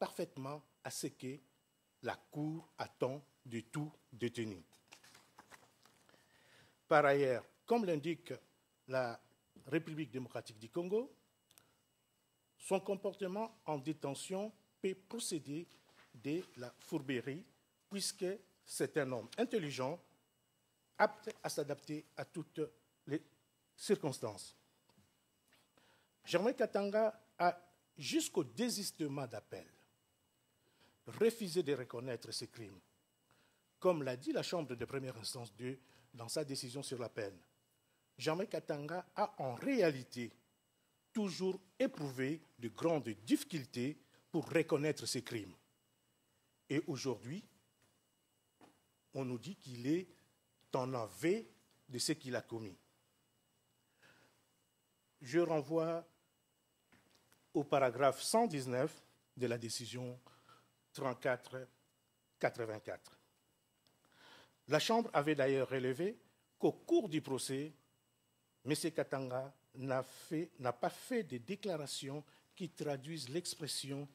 parfaitement à ce que la Cour attend de tout détenu. Par ailleurs, comme l'indique la République démocratique du Congo, son comportement en détention peut procéder de la fourberie, puisque c'est un homme intelligent, apte à s'adapter à toutes les circonstances. Germain Katanga a, jusqu'au désistement d'appel, refusé de reconnaître ses crimes, comme l'a dit la Chambre de première instance 2 dans sa décision sur la peine. Germain Katanga a en réalité toujours éprouvé de grandes difficultés pour reconnaître ses crimes. Et aujourd'hui, on nous dit qu'il est en aveu de ce qu'il a commis. Je renvoie au paragraphe 119 de la décision 34-84. La Chambre avait d'ailleurs relevé qu'au cours du procès, M. Katanga n'a pas fait de déclarations qui traduisent l'expression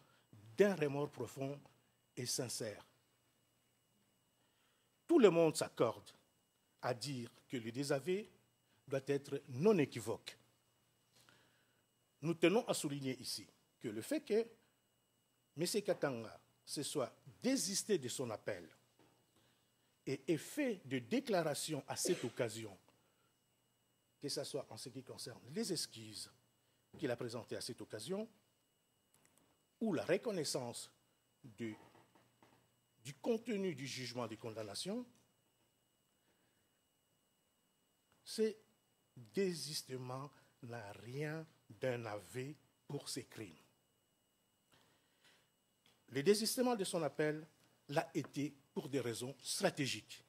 d'un remords profond et sincère. Tout le monde s'accorde à dire que le désaveu doit être non équivoque. Nous tenons à souligner ici que le fait que M. Katanga se soit désisté de son appel et ait fait de déclarations à cette occasion, que ce soit en ce qui concerne les excuses qu'il a présentées à cette occasion ou la reconnaissance du contenu du jugement de condamnation, ce désistement n'a rien d'un aveu pour ses crimes. Le désistement de son appel l'a été pour des raisons stratégiques,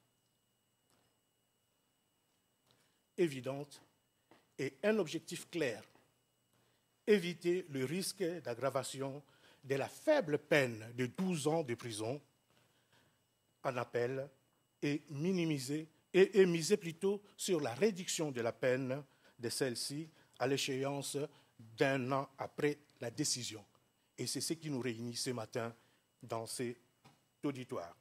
évidentes et un objectif clair: éviter le risque d'aggravation de la faible peine de 12 ans de prison en appel et miser plutôt sur la réduction de la peine de celle-ci à l'échéance d'1 an après la décision. Et c'est ce qui nous réunit ce matin dans cet auditoire.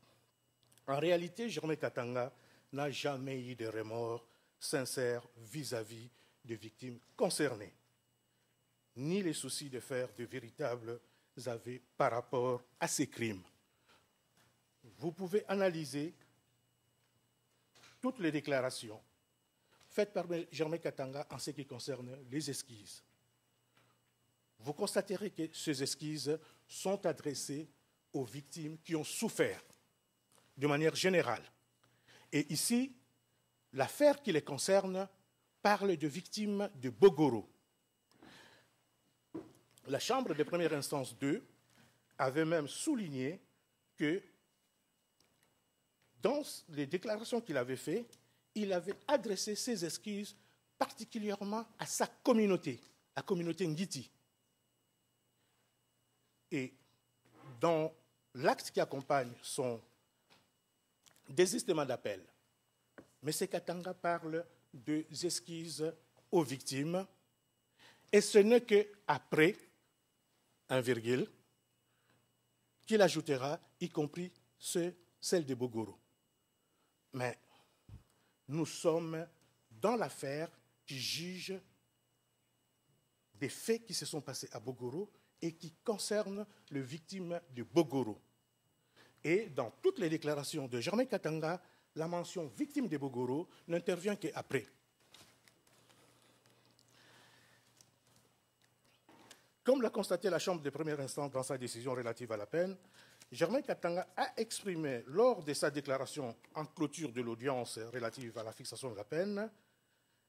En réalité, Germain Katanga n'a jamais eu de remords sincères vis-à-vis des victimes concernées, ni les soucis de faire de véritables aveux par rapport à ces crimes. Vous pouvez analyser toutes les déclarations faites par Germain Katanga en ce qui concerne les esquisses. Vous constaterez que ces esquisses sont adressées aux victimes qui ont souffert de manière générale. Et ici, l'affaire qui les concerne parle de victimes de Bogoro. La Chambre de première instance 2 avait même souligné que dans les déclarations qu'il avait faites, il avait adressé ses excuses particulièrement à sa communauté, la communauté Ngiti. Et dans l'acte qui accompagne son désistement d'appel, M. Katanga parle des excuses aux victimes, et ce n'est qu'après, un virgule, qu'il ajoutera, y compris celle de Bogoro. Mais nous sommes dans l'affaire qui juge des faits qui se sont passés à Bogoro et qui concernent les victimes de Bogoro. Et dans toutes les déclarations de Germain Katanga, la mention victime de Bogoro n'intervient qu'après. Comme l'a constaté la Chambre de première instance dans sa décision relative à la peine, Germain Katanga a exprimé lors de sa déclaration en clôture de l'audience relative à la fixation de la peine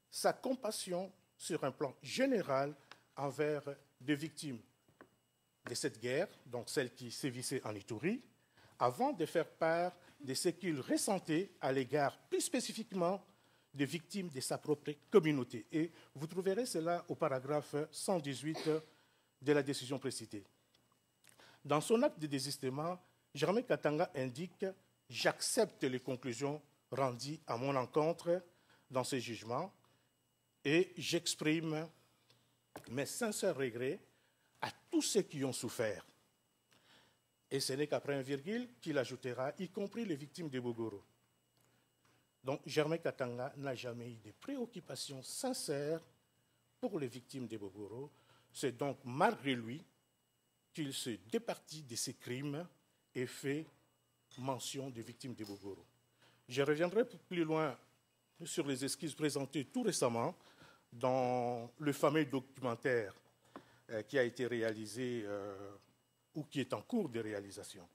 sa compassion sur un plan général envers des victimes de cette guerre, donc celles qui sévissaient en Ituri, avant de faire part de ce qu'il ressentait à l'égard plus spécifiquement des victimes de sa propre communauté. Et vous trouverez cela au paragraphe 118 de la décision précitée. Dans son acte de désistement, Germain Katanga indique « J'accepte les conclusions rendues à mon encontre dans ce jugement et j'exprime mes sincères regrets à tous ceux qui ont souffert. Et ce n'est qu'après un virgule qu'il ajoutera, y compris les victimes de Bogoro. Donc Germain Katanga n'a jamais eu de préoccupations sincères pour les victimes de Bogoro. C'est donc malgré lui qu'il se départit de ses crimes et fait mention des victimes de Bogoro. Je reviendrai plus loin sur les esquisses présentées tout récemment dans le fameux documentaire qui a été réalisé ou qui est en cours de réalisation.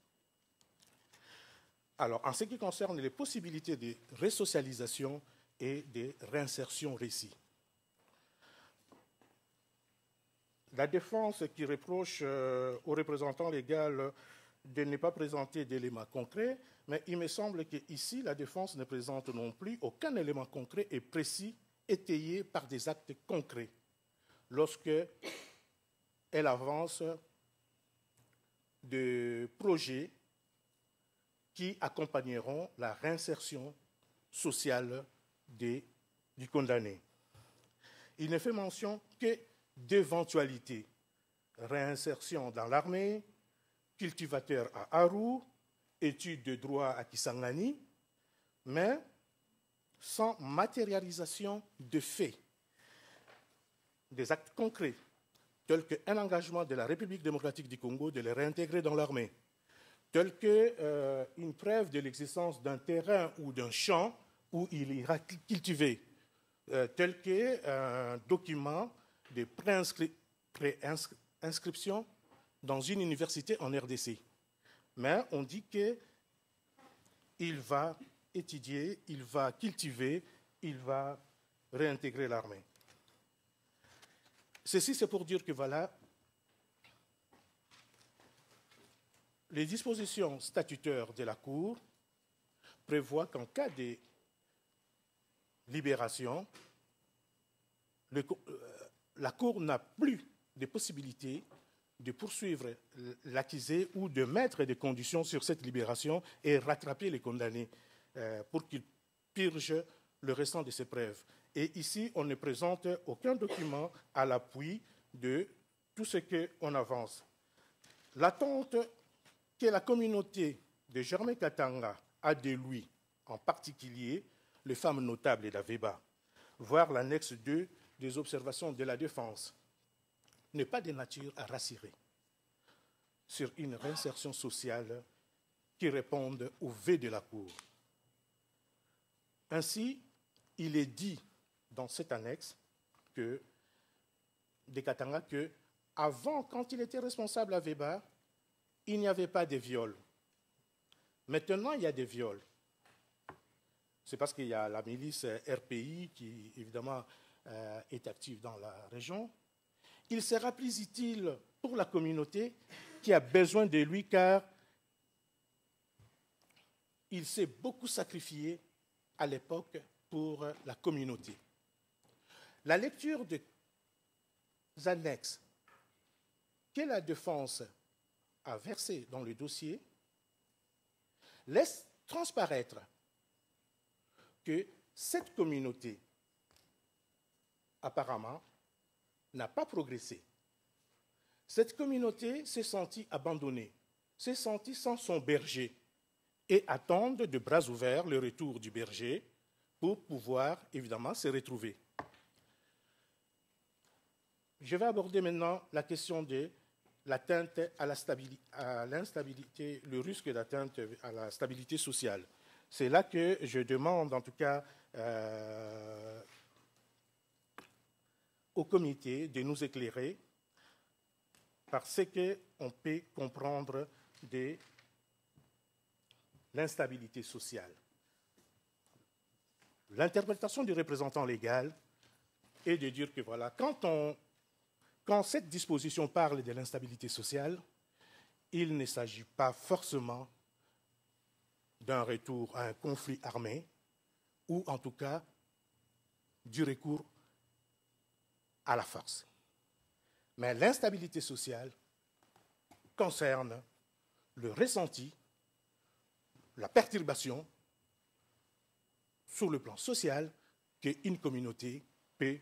Alors, en ce qui concerne les possibilités de resocialisation et de réinsertion récit, la défense qui reproche aux représentants légaux de ne pas présenter d'éléments concrets, mais il me semble qu'ici, la défense ne présente non plus aucun élément concret et précis étayé par des actes concrets lorsque elle avance de projets qui accompagneront la réinsertion sociale du condamné. Il ne fait mention que d'éventualités. Réinsertion dans l'armée, cultivateur à Aru, études de droit à Kisangani, mais sans matérialisation de faits, des actes concrets, tels qu'un engagement de la République démocratique du Congo de les réintégrer dans l'armée, tels qu'une preuve de l'existence d'un terrain ou d'un champ où il ira cultiver, tel qu'un document de préinscription dans une université en RDC. Mais on dit qu'il va étudier, il va cultiver, il va réintégrer l'armée. Ceci, c'est pour dire que voilà, les dispositions statutaires de la Cour prévoient qu'en cas de libération, la Cour n'a plus de possibilité de poursuivre l'accusé ou de mettre des conditions sur cette libération et rattraper les condamnés pour qu'ils purgent le restant de ses preuves. Et ici, on ne présente aucun document à l'appui de tout ce qu'on avance. L'attente que la communauté de Germain Katanga a de lui, en particulier les femmes notables d'Aveba, voire l'annexe 2 des observations de la défense, n'est pas de nature à rassurer sur une réinsertion sociale qui réponde aux vœux de la Cour. Ainsi, il est dit dans cette annexe de Katanga que, avant, quand il était responsable à Veba, il n'y avait pas de viols. Maintenant, il y a des viols. C'est parce qu'il y a la milice RPI qui, évidemment, est active dans la région. Il sera plus utile pour la communauté qui a besoin de lui car il s'est beaucoup sacrifié à l'époque pour la communauté. La lecture des annexes que la défense a versées dans le dossier laisse transparaître que cette communauté, apparemment, n'a pas progressé. Cette communauté s'est sentie abandonnée, s'est sentie sans son berger et attend de bras ouverts le retour du berger pour pouvoir, évidemment, se retrouver. Je vais aborder maintenant la question de l'atteinte à l'instabilité, le risque d'atteinte à la stabilité sociale. C'est là que je demande, en tout cas, au comité de nous éclairer par ce qu'on peut comprendre de l'instabilité sociale. L'interprétation du représentant légal est de dire que voilà, quand cette disposition parle de l'instabilité sociale, il ne s'agit pas forcément d'un retour à un conflit armé ou en tout cas du recours à la force. Mais l'instabilité sociale concerne le ressenti, la perturbation sur le plan social qu'une communauté peut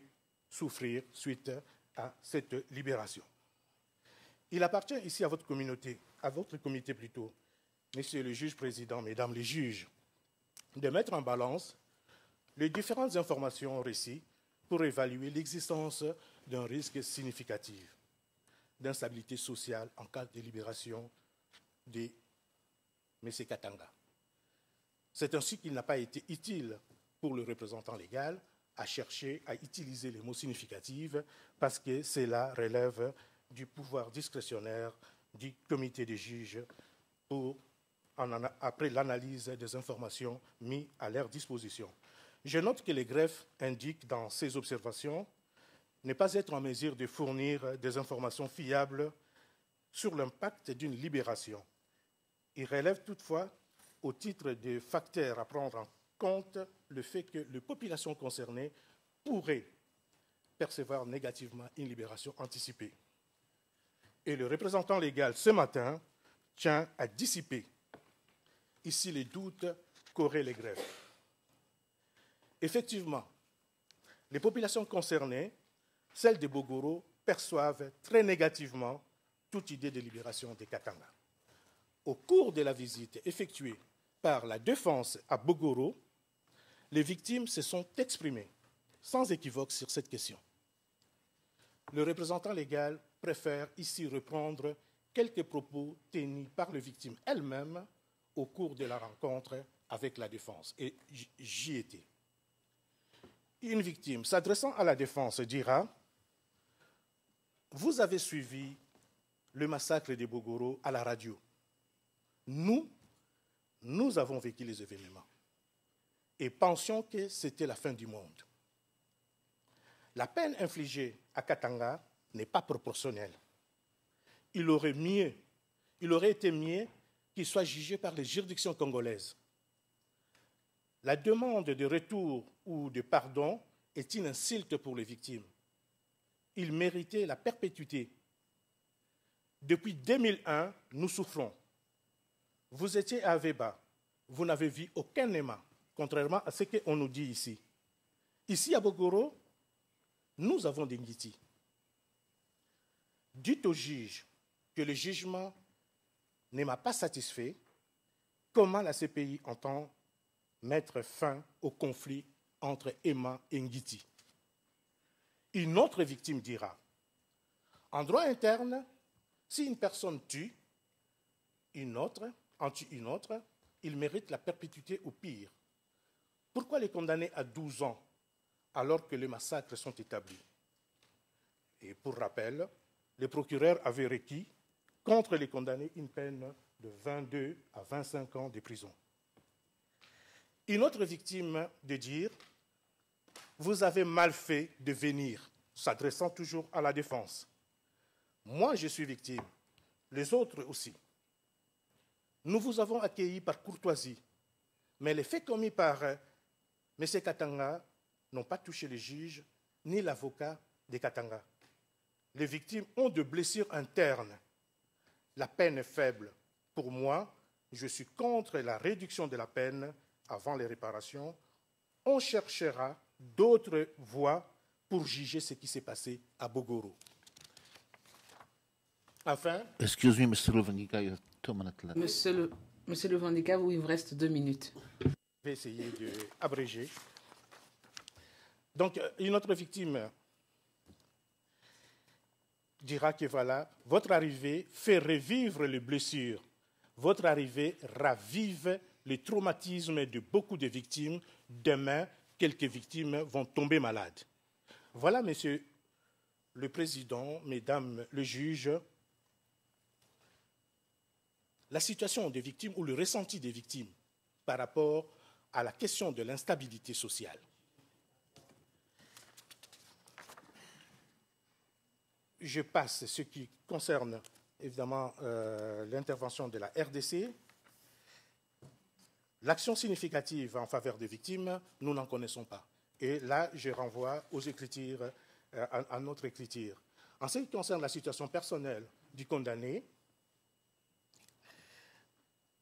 souffrir suite à cette libération. Il appartient ici à votre communauté, à votre comité plutôt, Monsieur le juge président, Mesdames les juges, de mettre en balance les différentes informations au récit pour évaluer l'existence d'un risque significatif d'instabilité sociale en cas de libération de M. Katanga. C'est ainsi qu'il n'a pas été utile pour le représentant légal à chercher à utiliser les mots significatifs parce que cela relève du pouvoir discrétionnaire du comité des juges après l'analyse des informations mises à leur disposition. Je note que les greffes indiquent dans ces observations ne pas être en mesure de fournir des informations fiables sur l'impact d'une libération. Il relève toutefois, au titre des facteurs à prendre en compte, le fait que les populations concernées pourraient percevoir négativement une libération anticipée. Et le représentant légal, ce matin, tient à dissiper ici les doutes qu'auraient les greffes. Effectivement, les populations concernées, celles de Bogoro, perçoivent très négativement toute idée de libération des Katanga. Au cours de la visite effectuée par la défense à Bogoro, les victimes se sont exprimées sans équivoque sur cette question. Le représentant légal préfère ici reprendre quelques propos tenus par les victimes elles-mêmes au cours de la rencontre avec la défense, et j'y étais. Une victime s'adressant à la défense dira « Vous avez suivi le massacre de Bogoro à la radio. Nous avons vécu les événements et pensions que c'était la fin du monde. La peine infligée à Katanga n'est pas proportionnelle. Il aurait été mieux qu'il soit jugé par les juridictions congolaises. La demande de retour ou de pardon est une insulte pour les victimes. Il méritait la perpétuité. Depuis 2001, nous souffrons. Vous étiez à Aveba, vous n'avez vu aucun aimant, contrairement à ce qu'on nous dit ici. Ici à Bogoro, nous avons des Ngiti. Dites au juge que le jugement ne m'a pas satisfait. Comment la CPI entend mettre fin au conflit entre Emma et Ngiti? Une autre victime dira, en droit interne, si une personne tue en tue une autre, il mérite la perpétuité ou pire. Pourquoi les condamner à 12 ans alors que les massacres sont établis? Et pour rappel, les procureurs avaient requis contre les condamnés une peine de 22 à 25 ans de prison. Une autre victime de dire « Vous avez mal fait de venir », s'adressant toujours à la défense. Moi, je suis victime, les autres aussi. Nous vous avons accueillis par courtoisie, mais les faits commis par M. Katanga n'ont pas touché les juges ni l'avocat de Katanga. Les victimes ont de blessures internes. La peine est faible. Pour moi, je suis contre la réduction de la peine avant les réparations. On cherchera d'autres voies pour juger ce qui s'est passé à Bogoro. Enfin, Excuse me, Mr. Luvangika, you have 2 minutes left. Monsieur le Vandika, il vous reste 2 minutes. je vais essayer d'abréger. Donc, une autre victime dira que voilà, votre arrivée fait revivre les blessures. Votre arrivée ravive les traumatismes de beaucoup de victimes. Demain, quelques victimes vont tomber malades. Voilà, Monsieur le Président, Mesdames les juges, la situation des victimes ou le ressenti des victimes par rapport à la question de l'instabilité sociale. Je passe ce qui concerne évidemment l'intervention de la RDC. L'action significative en faveur des victimes, nous n'en connaissons pas. Et là, je renvoie aux écritures, à notre écriture. En ce qui concerne la situation personnelle du condamné,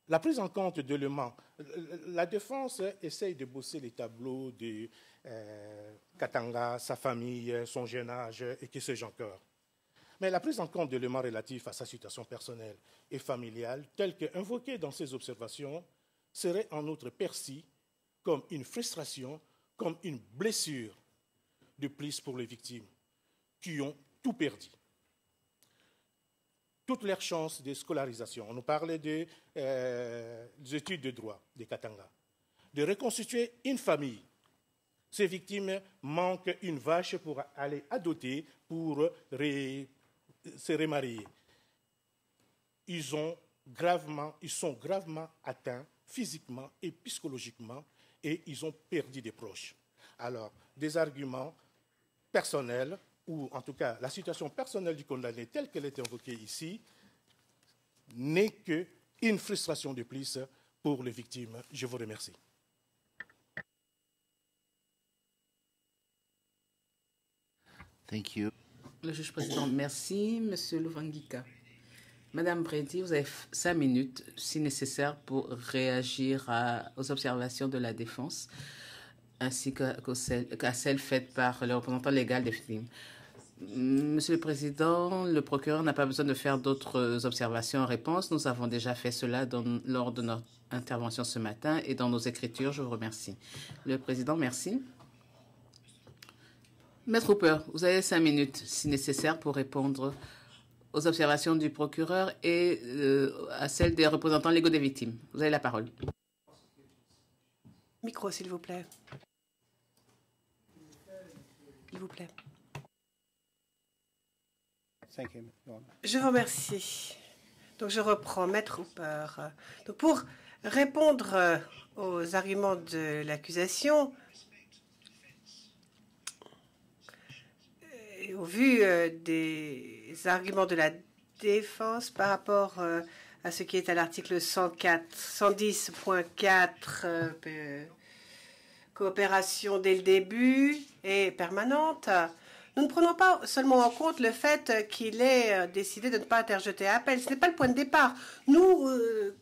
la prise en compte d'éléments, la défense essaye de bosser les tableaux de Katanga, sa famille, son jeune âge et que sais-je encore. Mais la prise en compte d'éléments relatifs à sa situation personnelle et familiale, tels qu'invoqués dans ces observations, serait en outre perçue comme une frustration, comme une blessure de plus pour les victimes qui ont tout perdu. Toutes leurs chances de scolarisation. On nous parlait des études de droit des Katanga. De reconstituer une famille. Ces victimes manquent une vache pour aller adopter, pour se remarier. Ils sont gravement atteints physiquement et psychologiquement et ils ont perdu des proches. Alors, des arguments personnels, ou en tout cas la situation personnelle du condamné telle qu'elle est invoquée ici, n'est qu'une frustration de plus pour les victimes. Je vous remercie. Thank you. Le juge président, merci. Monsieur Luvangika. Madame Brady, vous avez 5 minutes, si nécessaire, pour réagir aux observations de la défense, ainsi qu'à celles faites par le représentant légal des victimes. Monsieur le Président, le procureur n'a pas besoin de faire d'autres observations en réponse. Nous avons déjà fait cela lors de notre intervention ce matin et dans nos écritures. Je vous remercie. Le Président, merci. Maître Hooper, vous avez 5 minutes, si nécessaire, pour répondre aux observations du procureur et à celles des représentants légaux des victimes. Vous avez la parole. Micro, s'il vous plaît. S'il vous plaît. Je vous remercie. Donc, je reprends, Maître Hooper. Donc, pour répondre aux arguments de l'accusation, au vu des arguments de la défense par rapport à ce qui est à l'article 110.4, coopération dès le début et permanente, nous ne prenons pas seulement en compte le fait qu'il ait décidé de ne pas interjeter appel. Ce n'est pas le point de départ. Nous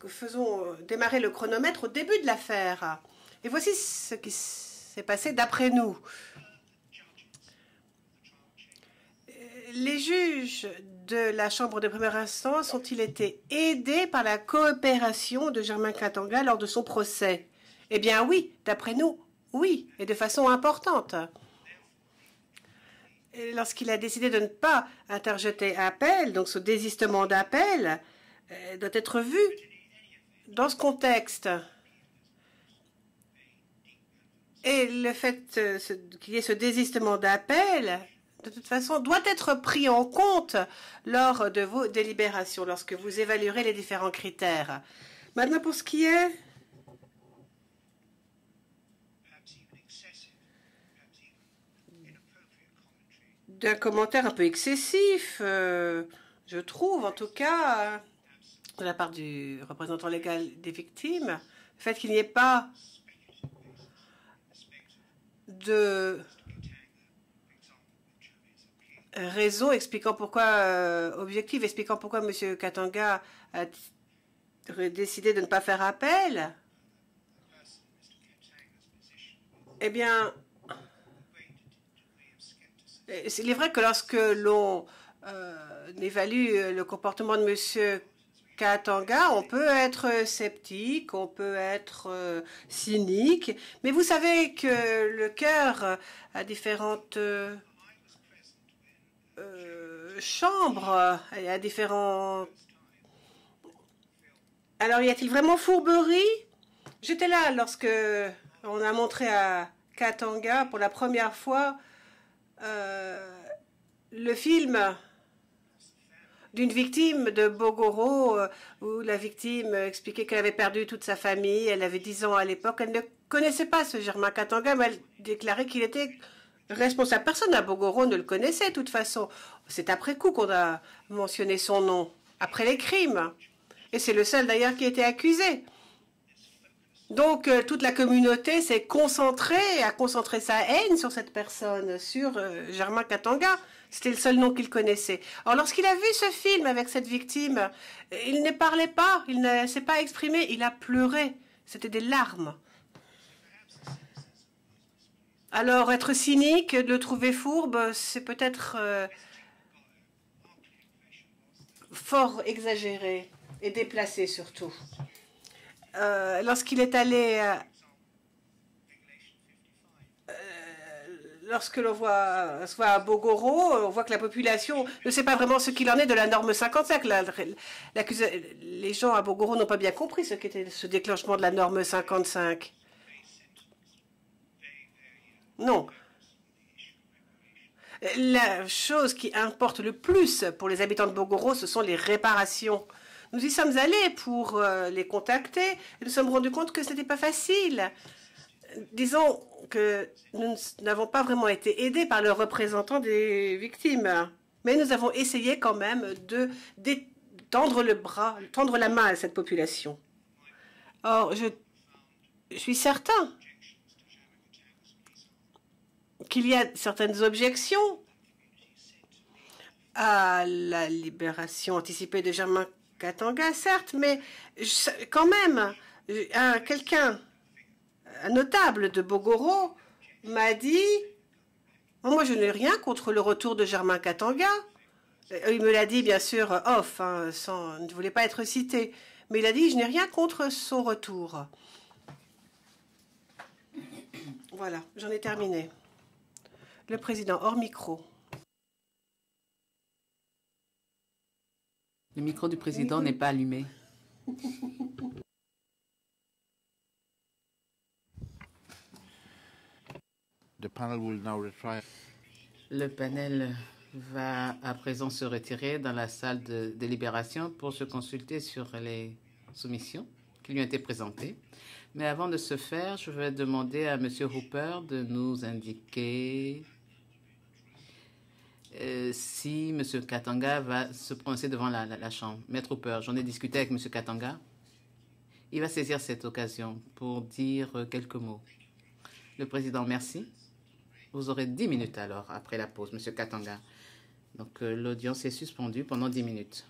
faisons démarrer le chronomètre au début de l'affaire. Et voici ce qui s'est passé d'après nous. Les juges de la Chambre de première instance ont-ils été aidés par la coopération de Germain Katanga lors de son procès? Eh bien oui, d'après nous, oui, et de façon importante. Lorsqu'il a décidé de ne pas interjeter appel, donc ce désistement d'appel doit être vu dans ce contexte. Et le fait qu'il y ait ce désistement d'appel, de toute façon, doit être pris en compte lors de vos délibérations, lorsque vous évaluerez les différents critères. Maintenant, pour ce qui est d'un commentaire un peu excessif, je trouve, en tout cas, de la part du représentant légal des victimes, le fait qu'il n'y ait pas de raison expliquant pourquoi, objectif expliquant pourquoi M. Katanga a décidé de ne pas faire appel, eh bien, il est vrai que lorsque l'on évalue le comportement de M. Katanga, on peut être sceptique, on peut être cynique, mais vous savez que le cœur a différentes chambres, il y a différents... Alors, y a-t-il vraiment fourberie? J'étais là lorsque on a montré à Katanga pour la première fois le film d'une victime de Bogoro, où la victime expliquait qu'elle avait perdu toute sa famille, elle avait 10 ans à l'époque, elle ne connaissait pas ce Germain Katanga, mais elle déclarait qu'il était responsable. Personne à Bogoro ne le connaissait de toute façon. C'est après coup qu'on a mentionné son nom, après les crimes. Et c'est le seul d'ailleurs qui a été accusé. Donc toute la communauté s'est concentrée, a concentré sa haine sur cette personne, sur Germain Katanga. C'était le seul nom qu'il connaissait. Alors lorsqu'il a vu ce film avec cette victime, il ne parlait pas, il ne s'est pas exprimé, il a pleuré. C'était des larmes. Alors être cynique, de le trouver fourbe, c'est peut-être fort exagéré et déplacé surtout. Lorsqu'il est allé... lorsque l'on voit à Bogoro, on voit que la population ne sait pas vraiment ce qu'il en est de la norme 55. Les gens à Bogoro n'ont pas bien compris ce qu'était ce déclenchement de la norme 55. Non. La chose qui importe le plus pour les habitants de Bogoro, ce sont les réparations. Nous y sommes allés pour les contacter et nous nous sommes rendus compte que ce n'était pas facile. Disons que nous n'avons pas vraiment été aidés par le représentant des victimes. Mais nous avons essayé quand même de tendre le bras, tendre la main à cette population. Or, je suis certain qu'il y a certaines objections à la libération anticipée de Germain Katanga, certes, mais quand même, un notable de Bogoro m'a dit « Moi, je n'ai rien contre le retour de Germain Katanga. » Il me l'a dit, bien sûr, off, hein, ne voulait pas être cité. Mais il a dit « Je n'ai rien contre son retour. » Voilà, j'en ai terminé. Le président, hors micro. Le micro du président n'est pas allumé. The panel will now retire. Le panel va à présent se retirer dans la salle de délibération pour se consulter sur les soumissions qui lui ont été présentées. Mais avant de ce faire, je vais demander à M. Hooper de nous indiquer si M. Katanga va se prononcer devant la Chambre. Maître Hooper, j'en ai discuté avec M. Katanga. Il va saisir cette occasion pour dire quelques mots. Le président, merci. Vous aurez 10 minutes alors, après la pause, M. Katanga. Donc, l'audience est suspendue pendant 10 minutes.